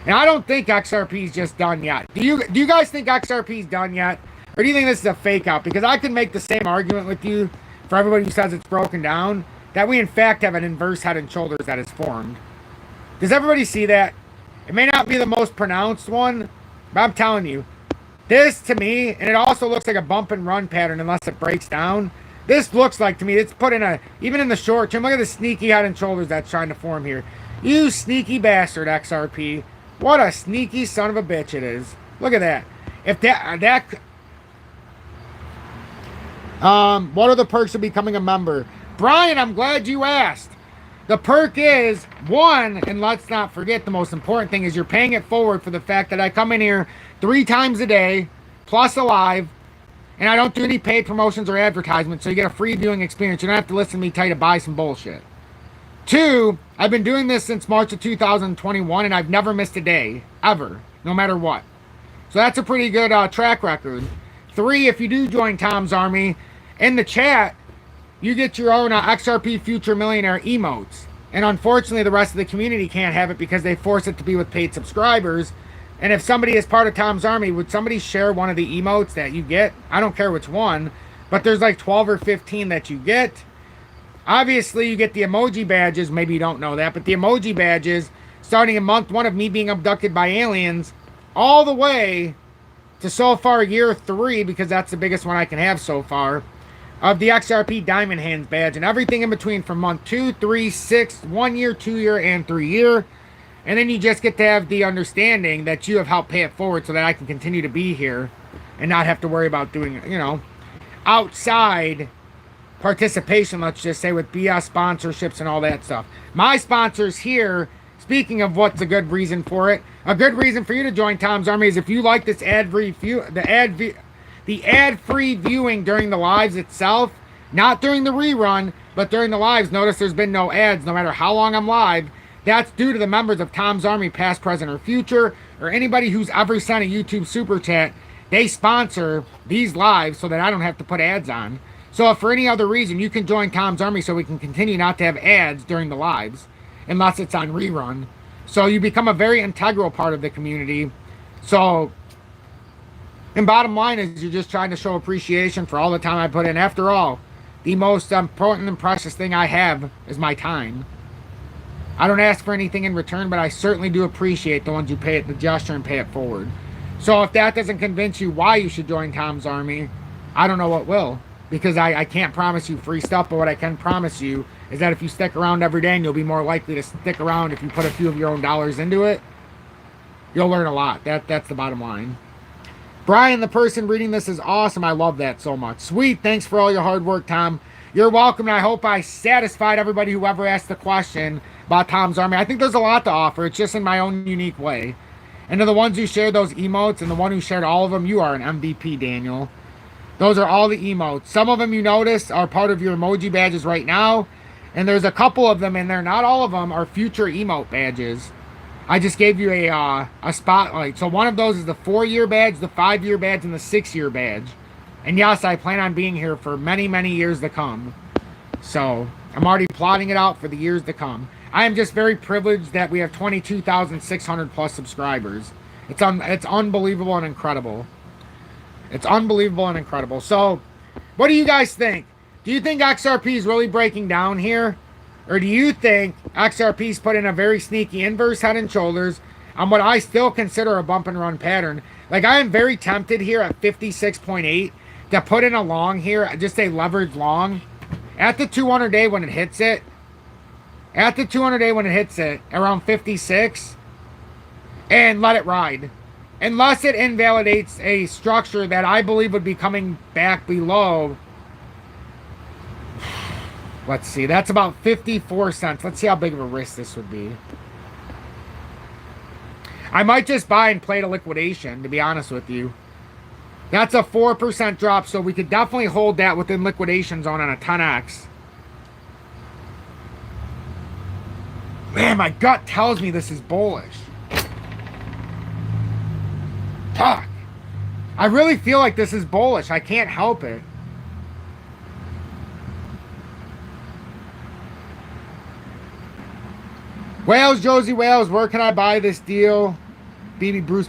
And I don't think XRP is just done yet. Do you guys think XRP is done yet? Or do you think this is a fake out? Because I can make the same argument with you for everybody who says it's broken down, that we in fact have an inverse head and shoulders that is formed. Does everybody see that? It may not be the most pronounced one, but I'm telling you, this to me, and it also looks like a bump and run pattern unless it breaks down. This looks like to me, it's put in a, even in the short term, look at the sneaky head and shoulders that's trying to form here. You sneaky bastard, XRP. What a sneaky son of a bitch it is. Look at that. If what are the perks of becoming a member? Brian, I'm glad you asked. The perk is, one, and let's not forget the most important thing is you're paying it forward for the fact that I come in here 3 times a day, plus a live, and I don't do any paid promotions or advertisements, so you get a free viewing experience. You don't have to listen to me tell you to buy some bullshit. 2, I've been doing this since March of 2021, and I've never missed a day, ever, no matter what. So that's a pretty good track record. 3, if you do join Tom's Army, in the chat, you get your own XRP Future Millionaire emotes. And unfortunately, the rest of the community can't have it because they force it to be with paid subscribers. And if somebody is part of Tom's Army, would somebody share one of the emotes that you get? I don't care which one, but there's like 12 or 15 that you get. Obviously, you get the emoji badges. Maybe you don't know that, but the emoji badges, starting in month 1 of me being abducted by aliens, all the way to so far year 3, because that's the biggest one I can have so far, of the XRP Diamond Hands badge, and everything in between from month 2, 3, 6, 1 year, 2 year, and 3 year. And then you just get to have the understanding that you have helped pay it forward so that I can continue to be here. and not have to worry about doing, you know, outside participation, let's just say, with BS sponsorships and all that stuff. My sponsors here, speaking of what's a good reason for it, a good reason for you to join Tom's Army is if you like this ad-free viewing during the lives itself, not during the rerun, but during the lives. Notice there's been no ads no matter how long I'm live. That's due to the members of Tom's Army, past, present, or future, or anybody who's ever sent a YouTube super chat. They sponsor these lives so that I don't have to put ads on. So if for any other reason, you can join Tom's Army so we can continue not to have ads during the lives, unless it's on rerun. So you become a very integral part of the community. So, and bottom line is you're just trying to show appreciation for all the time I put in. After all, the most important and precious thing I have is my time. I don't ask for anything in return, but I certainly do appreciate the ones who pay it the gesture and pay it forward. So if that doesn't convince you why you should join Tom's Army, I don't know what will. Because I can't promise you free stuff, but what I can promise you is that if you stick around every day, and you'll be more likely to stick around if you put a few of your own dollars into it, you'll learn a lot. That's the bottom line. Brian, the person reading this, is awesome. I love that so much. Sweet. Thanks for all your hard work, Tom. You're welcome, and I hope I satisfied everybody who ever asked the question about Tom's Army. I think there's a lot to offer. It's just in my own unique way. And to the ones who share those emotes and the one who shared all of them, you are an MVP, Daniel. Those are all the emotes. Some of them, you notice, are part of your emoji badges right now. And there's a couple of them in there. Not all of them are future emote badges. I just gave you a spotlight. So one of those is the 4-year badge, the 5-year badge, and the 6-year badge. And yes, I plan on being here for many, many years to come. So I'm already plotting it out for the years to come. I am just very privileged that we have 22,600 plus subscribers. It's unbelievable and incredible. It's unbelievable and incredible. So, what do you guys think? Do you think XRP is really breaking down here? Or do you think XRP's put in a very sneaky inverse head and shoulders on what I still consider a bump and run pattern? Like, I am very tempted here at 56.8 to put in a long here, just a leverage long. At the 200 day when it hits it, around 56, and let it ride. Unless it invalidates a structure that I believe would be coming back below. Let's see, that's about 54 cents. Let's see how big of a risk this would be. I might just buy and play to liquidation, to be honest with you. That's a 4% drop, so we could definitely hold that within liquidation zone on a 10x. Man, my gut tells me this is bullish. Fuck. I really feel like this is bullish. I can't help it. Wales, Josie Wales, where can I buy this deal? BB Bruce.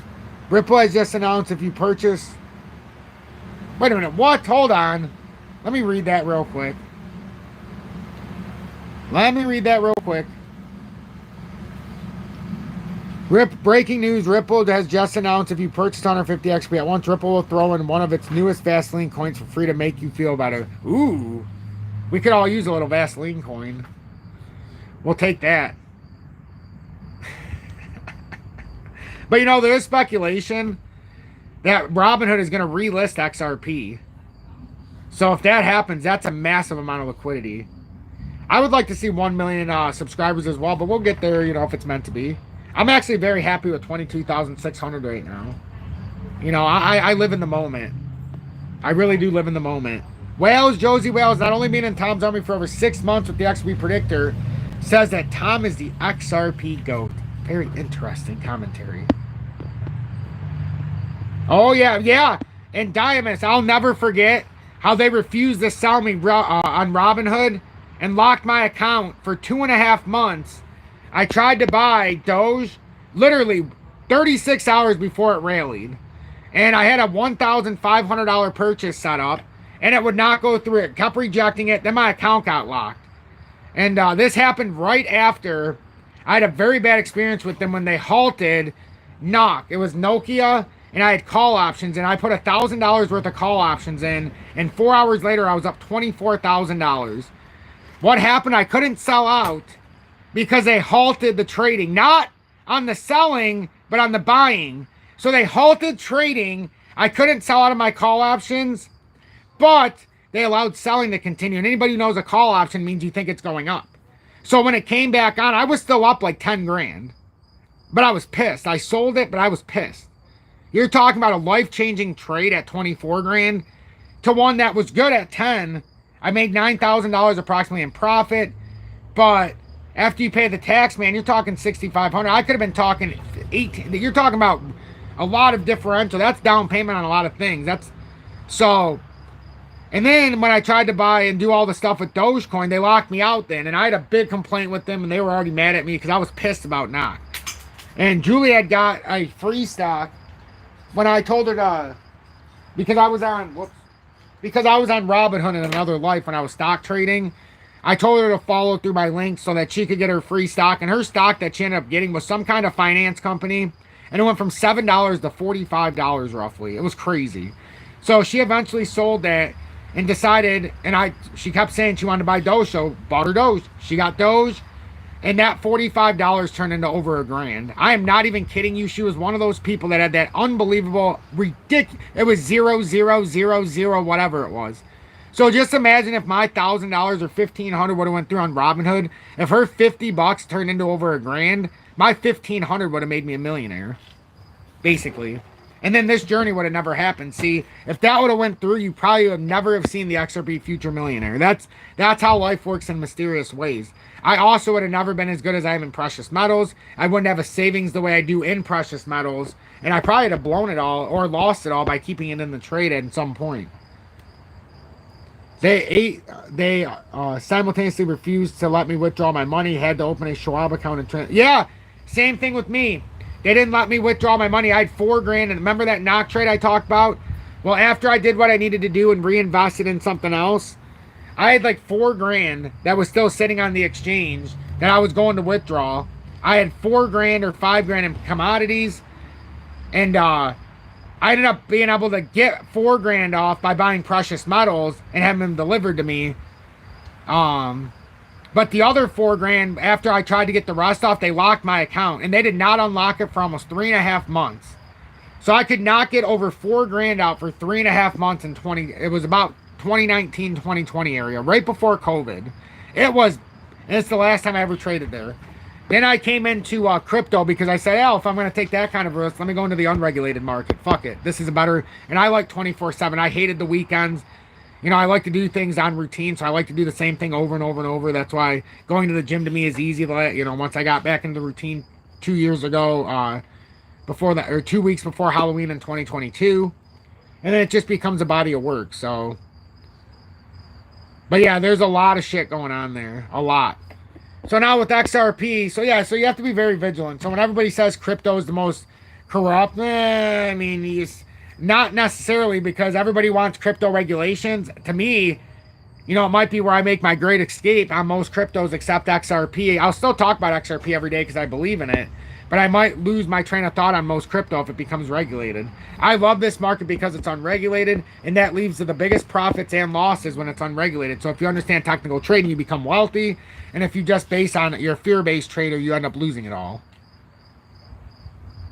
Ripple has just announced if you purchase. Wait a minute. What? Hold on. Let me read that real quick. Breaking news, Ripple has just announced if you purchase 150 XP at once, Ripple will throw in one of its newest Vaseline coins for free to make you feel better. Ooh. We could all use a little Vaseline coin. We'll take that. But you know, there is speculation that Robinhood is going to relist XRP. So if that happens, that's a massive amount of liquidity. I would like to see 1 million subscribers as well, but we'll get there, you know, if it's meant to be. I'm actually very happy with 22,600 right now. You know, I live in the moment. I really do live in the moment. Wales, Josie Wales, not only been in Tom's Army for over 6 months with the XRP Predictor, says that Tom is the XRP GOAT. Very interesting commentary. Oh, yeah. And Diamonds, I'll never forget how they refused to sell me on Robinhood and locked my account for 2.5 months. I tried to buy Doge literally 36 hours before it rallied. And I had a $1,500 purchase set up, and it would not go through. It kept rejecting it. Then my account got locked. And this happened right after I had a very bad experience with them when they halted NOK. It was Nokia, and I had call options, and I put $1,000 worth of call options in, and 4 hours later, I was up $24,000. What happened? I couldn't sell out because they halted the trading. Not on the selling, but on the buying. So they halted trading. I couldn't sell out of my call options, but they allowed selling to continue. And anybody who knows a call option means you think it's going up. So when it came back on, I was still up like 10 grand. But I was pissed. I sold it, but I was pissed. You're talking about a life-changing trade at 24 grand to one that was good at 10. I made $9,000 approximately in profit. But after you pay the tax, man, you're talking $6,500. I could have been talking 18. You're talking about a lot of differential. That's down payment on a lot of things. That's so. And then when I tried to buy and do all the stuff with Dogecoin, they locked me out then. And I had a big complaint with them, and they were already mad at me because I was pissed about not. And Julie had got a free stock when I told her to, because I was on Robinhood in another life when I was stock trading. I told her to follow through my link so that she could get her free stock. And her stock that she ended up getting was some kind of finance company. And it went from $7 to $45 roughly. It was crazy. So she eventually sold that and decided, and she kept saying she wanted to buy Doge, so bought her Doge. She got Doge, and that $45 turned into over $1,000. I am not even kidding you. She was one of those people that had that unbelievable, ridiculous, it was 0.000 whatever it was. So just imagine if my $1,000 or $1,500 would have went through on Robinhood. If her $50 turned into over $1,000, my $1,500 would have made me a millionaire, basically. And then this journey would have never happened. See, if that would have went through, you probably would never have seen the XRP Future Millionaire. That's how life works in mysterious ways. I also would have never been as good as I am in precious metals. I wouldn't have a savings the way I do in precious metals. And I probably would have blown it all or lost it all by keeping it in the trade at some point. They simultaneously refused to let me withdraw my money. Had to open a Schwab account and yeah, same thing with me. They didn't let me withdraw my money. I had $4,000, and remember that knock trade I talked about? Well, after I did what I needed to do and reinvested in something else, I had like $4,000 that was still sitting on the exchange that I was going to withdraw. I had $4,000 or $5,000 in commodities, and I ended up being able to get $4,000 off by buying precious metals and having them delivered to me. But the other $4,000, after I tried to get the rest off, they locked my account. And they did not unlock it for almost 3.5 months. So I could not get over $4,000 out for 3.5 months in it was about 2019, 2020 area, right before COVID. And it's the last time I ever traded there. Then I came into crypto because I said, if I'm going to take that kind of risk, let me go into the unregulated market. Fuck it. This is a better, and I like 24/7. I hated the weekends. You know, I like to do things on routine, so I like to do the same thing over and over and over. That's why going to the gym to me is easy. You know, once I got back into the routine 2 years ago, before that, or 2 weeks before Halloween in 2022, and then it just becomes a body of work. So, but yeah, there's a lot of shit going on there, a lot. So now with XRP, so yeah, so you have to be very vigilant. So when everybody says crypto is the most corrupt, I mean, not necessarily, because everybody wants crypto regulations. To me, you know, it might be where I make my great escape on most cryptos except XRP. I'll still talk about XRP every day because I believe in it, but I might lose my train of thought on most crypto if it becomes regulated. I love this market because it's unregulated, and that leads to the biggest profits and losses when it's unregulated. So if you understand technical trading, you become wealthy, and if you just base on it, you're a fear-based trader, you end up losing it all.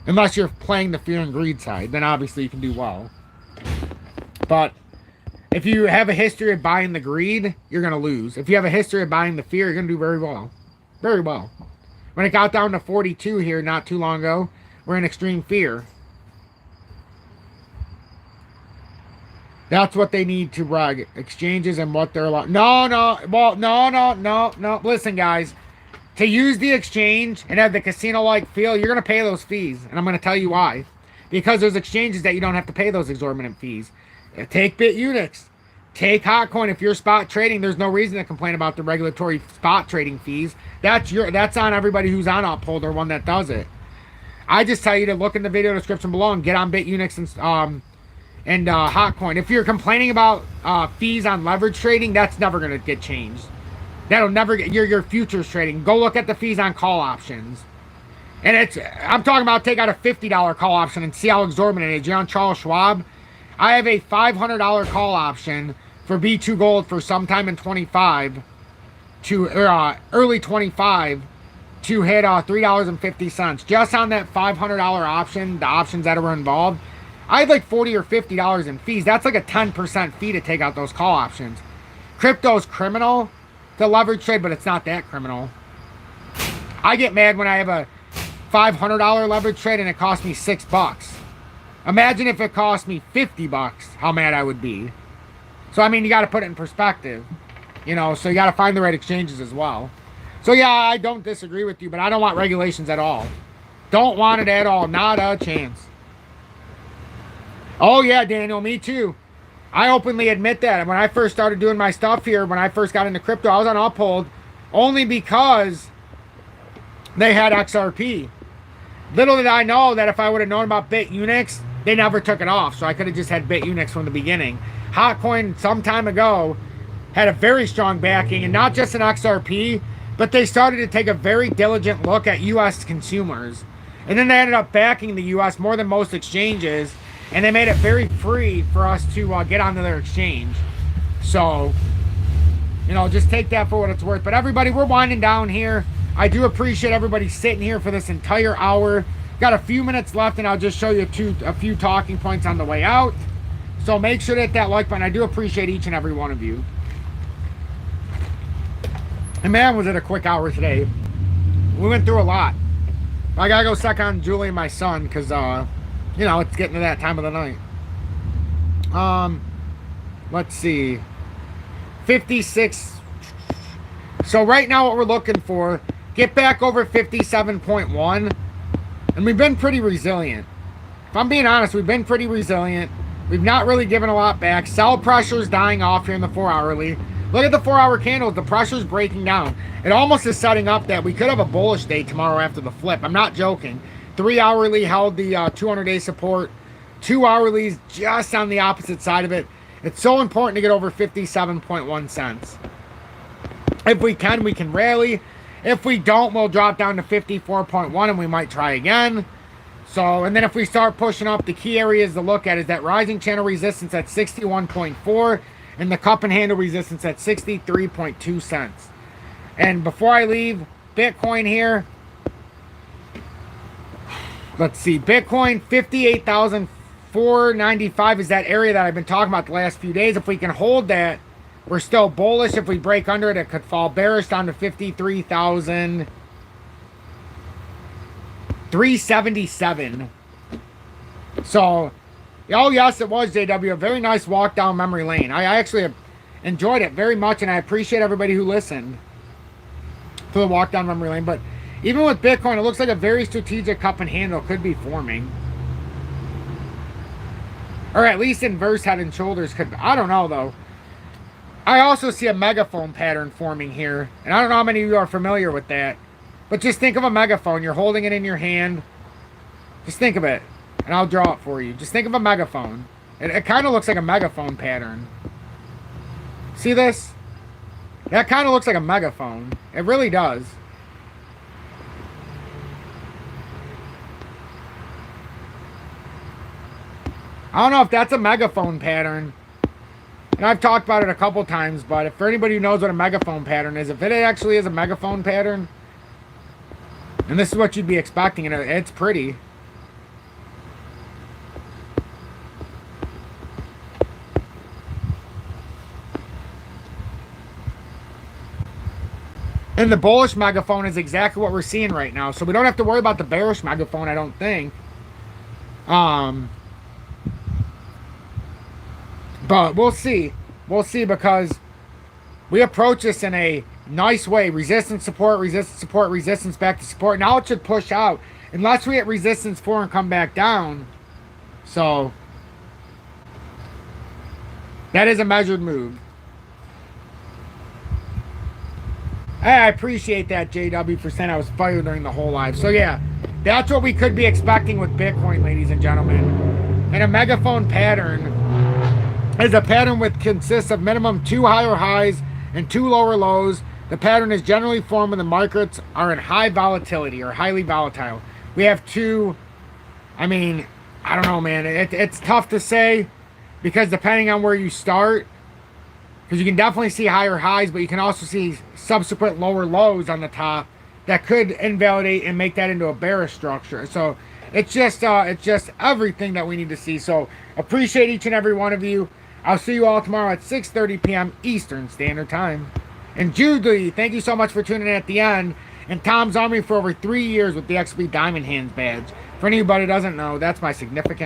Unless you're playing the fear and greed side, then obviously you can do well. But if you have a history of buying the greed, you're going to lose. If you have a history of buying the fear, you're going to do very well. Very well. When it got down to 42 here not too long ago, we're in extreme fear. That's what they need to reg. Exchanges and what they're like. No. Listen, guys. To use the exchange and have the casino-like feel, you're going to pay those fees. And I'm going to tell you why. Because there's exchanges that you don't have to pay those exorbitant fees. Take BITUNIX. Take HOTCOIN. If you're spot trading, there's no reason to complain about the regulatory spot trading fees. That's on everybody who's on Uphold or one that does it. I just tell you to look in the video description below and get on BITUNIX and HOTCOIN. If you're complaining about fees on leverage trading, that's never going to get changed. That'll never get your futures trading. Go look at the fees on call options. And I'm talking about take out a $50 call option and see how exorbitant it is. You're on Charles Schwab. I have a $500 call option for B2 Gold for sometime in 25 to early 25 to hit $3.50. Just on that $500 option, the options that were involved, I had like $40 or $50 in fees. That's like a 10% fee to take out those call options. Crypto's criminal to leverage trade, but it's not that criminal. I get mad when I have a $500 leverage trade and it costs me $6. Imagine if it cost me $50, how mad I would be. So, I mean, you got to put it in perspective. You know, so you got to find the right exchanges as well. So, yeah, I don't disagree with you, but I don't want regulations at all. Don't want it at all. Not a chance. Oh, yeah, Daniel, me too. I openly admit that. When I first started doing my stuff here, when I first got into crypto, I was on Uphold only because they had XRP. Little did I know that if I would have known about BITUNIX, they never took it off. So I could have just had BITUNIX from the beginning. HOTCOIN, some time ago, had a very strong backing, and not just an XRP, but they started to take a very diligent look at U.S. consumers. And then they ended up backing the U.S. more than most exchanges, and they made it very free for us to get onto their exchange. So, you know, just take that for what it's worth. But everybody, we're winding down here. I do appreciate everybody sitting here for this entire hour. Got a few minutes left, and I'll just show you a few talking points on the way out. So make sure to hit that like button. I do appreciate each and every one of you. And man, was it a quick hour today. We went through a lot. I gotta go check on Julie and my son, because, you know, it's getting to that time of the night. Let's see. 56. So right now what we're looking for, get back over 57.1. And we've been pretty resilient. If I'm being honest, we've been pretty resilient. We've not really given a lot back. Sell pressure's dying off here in the 4-hourly. Look at the 4-hour candles. The pressure's breaking down. It almost is setting up that we could have a bullish day tomorrow after the flip. I'm not joking. 3-hourly held the 200-day support. 2-hourly's just on the opposite side of it. It's so important to get over 57.1 cents. If we can rally. If we don't, we'll drop down to 54.1 and we might try again. So, and then if we start pushing up, the key areas to look at is that rising channel resistance at 61.4 and the cup and handle resistance at 63.2 cents. And before I leave, Bitcoin here. Let's see, Bitcoin 58,495 is that area that I've been talking about the last few days. If we can hold that, we're still bullish. If we break under it, it could fall bearish down to 53,377. So, oh yes, it was, JW. A very nice walk down memory lane. I actually enjoyed it very much, and I appreciate everybody who listened to the walk down memory lane. But even with Bitcoin, it looks like a very strategic cup and handle could be forming. Or at least inverse head and shoulders could. I don't know, though. I also see a megaphone pattern forming here. And I don't know how many of you are familiar with that. But just think of a megaphone. You're holding it in your hand. Just think of it. And I'll draw it for you. Just think of a megaphone. It kind of looks like a megaphone pattern. See this? That kind of looks like a megaphone. It really does. I don't know if that's a megaphone pattern. And I've talked about it a couple times, but if for anybody who knows what a megaphone pattern is, if it actually is a megaphone pattern, and this is what you'd be expecting, and it's pretty. And the bullish megaphone is exactly what we're seeing right now. So we don't have to worry about the bearish megaphone, I don't think. But we'll see. We'll see, because we approach this in a nice way. Resistance, support, resistance, back to support. Now it should push out. Unless we hit resistance 4 and come back down. So that is a measured move. Hey, I appreciate that, JW, for saying I was fired during the whole live. So yeah, that's what we could be expecting with Bitcoin, ladies and gentlemen. And a megaphone pattern is a pattern which consists of minimum 2 higher highs and 2 lower lows. The pattern is generally formed when the markets are in high volatility or highly volatile. We have 2, I mean, I don't know, man. It's tough to say, because depending on where you start, because you can definitely see higher highs, but you can also see subsequent lower lows on the top that could invalidate and make that into a bearish structure. So It's just everything that we need to see. So appreciate each and every one of you. I'll see you all tomorrow at 6:30 p.m. Eastern Standard Time. And Judy, thank you so much for tuning in at the end. And Tom's on me for over 3 years with the XP Diamond Hands badge. For anybody who doesn't know, that's my significant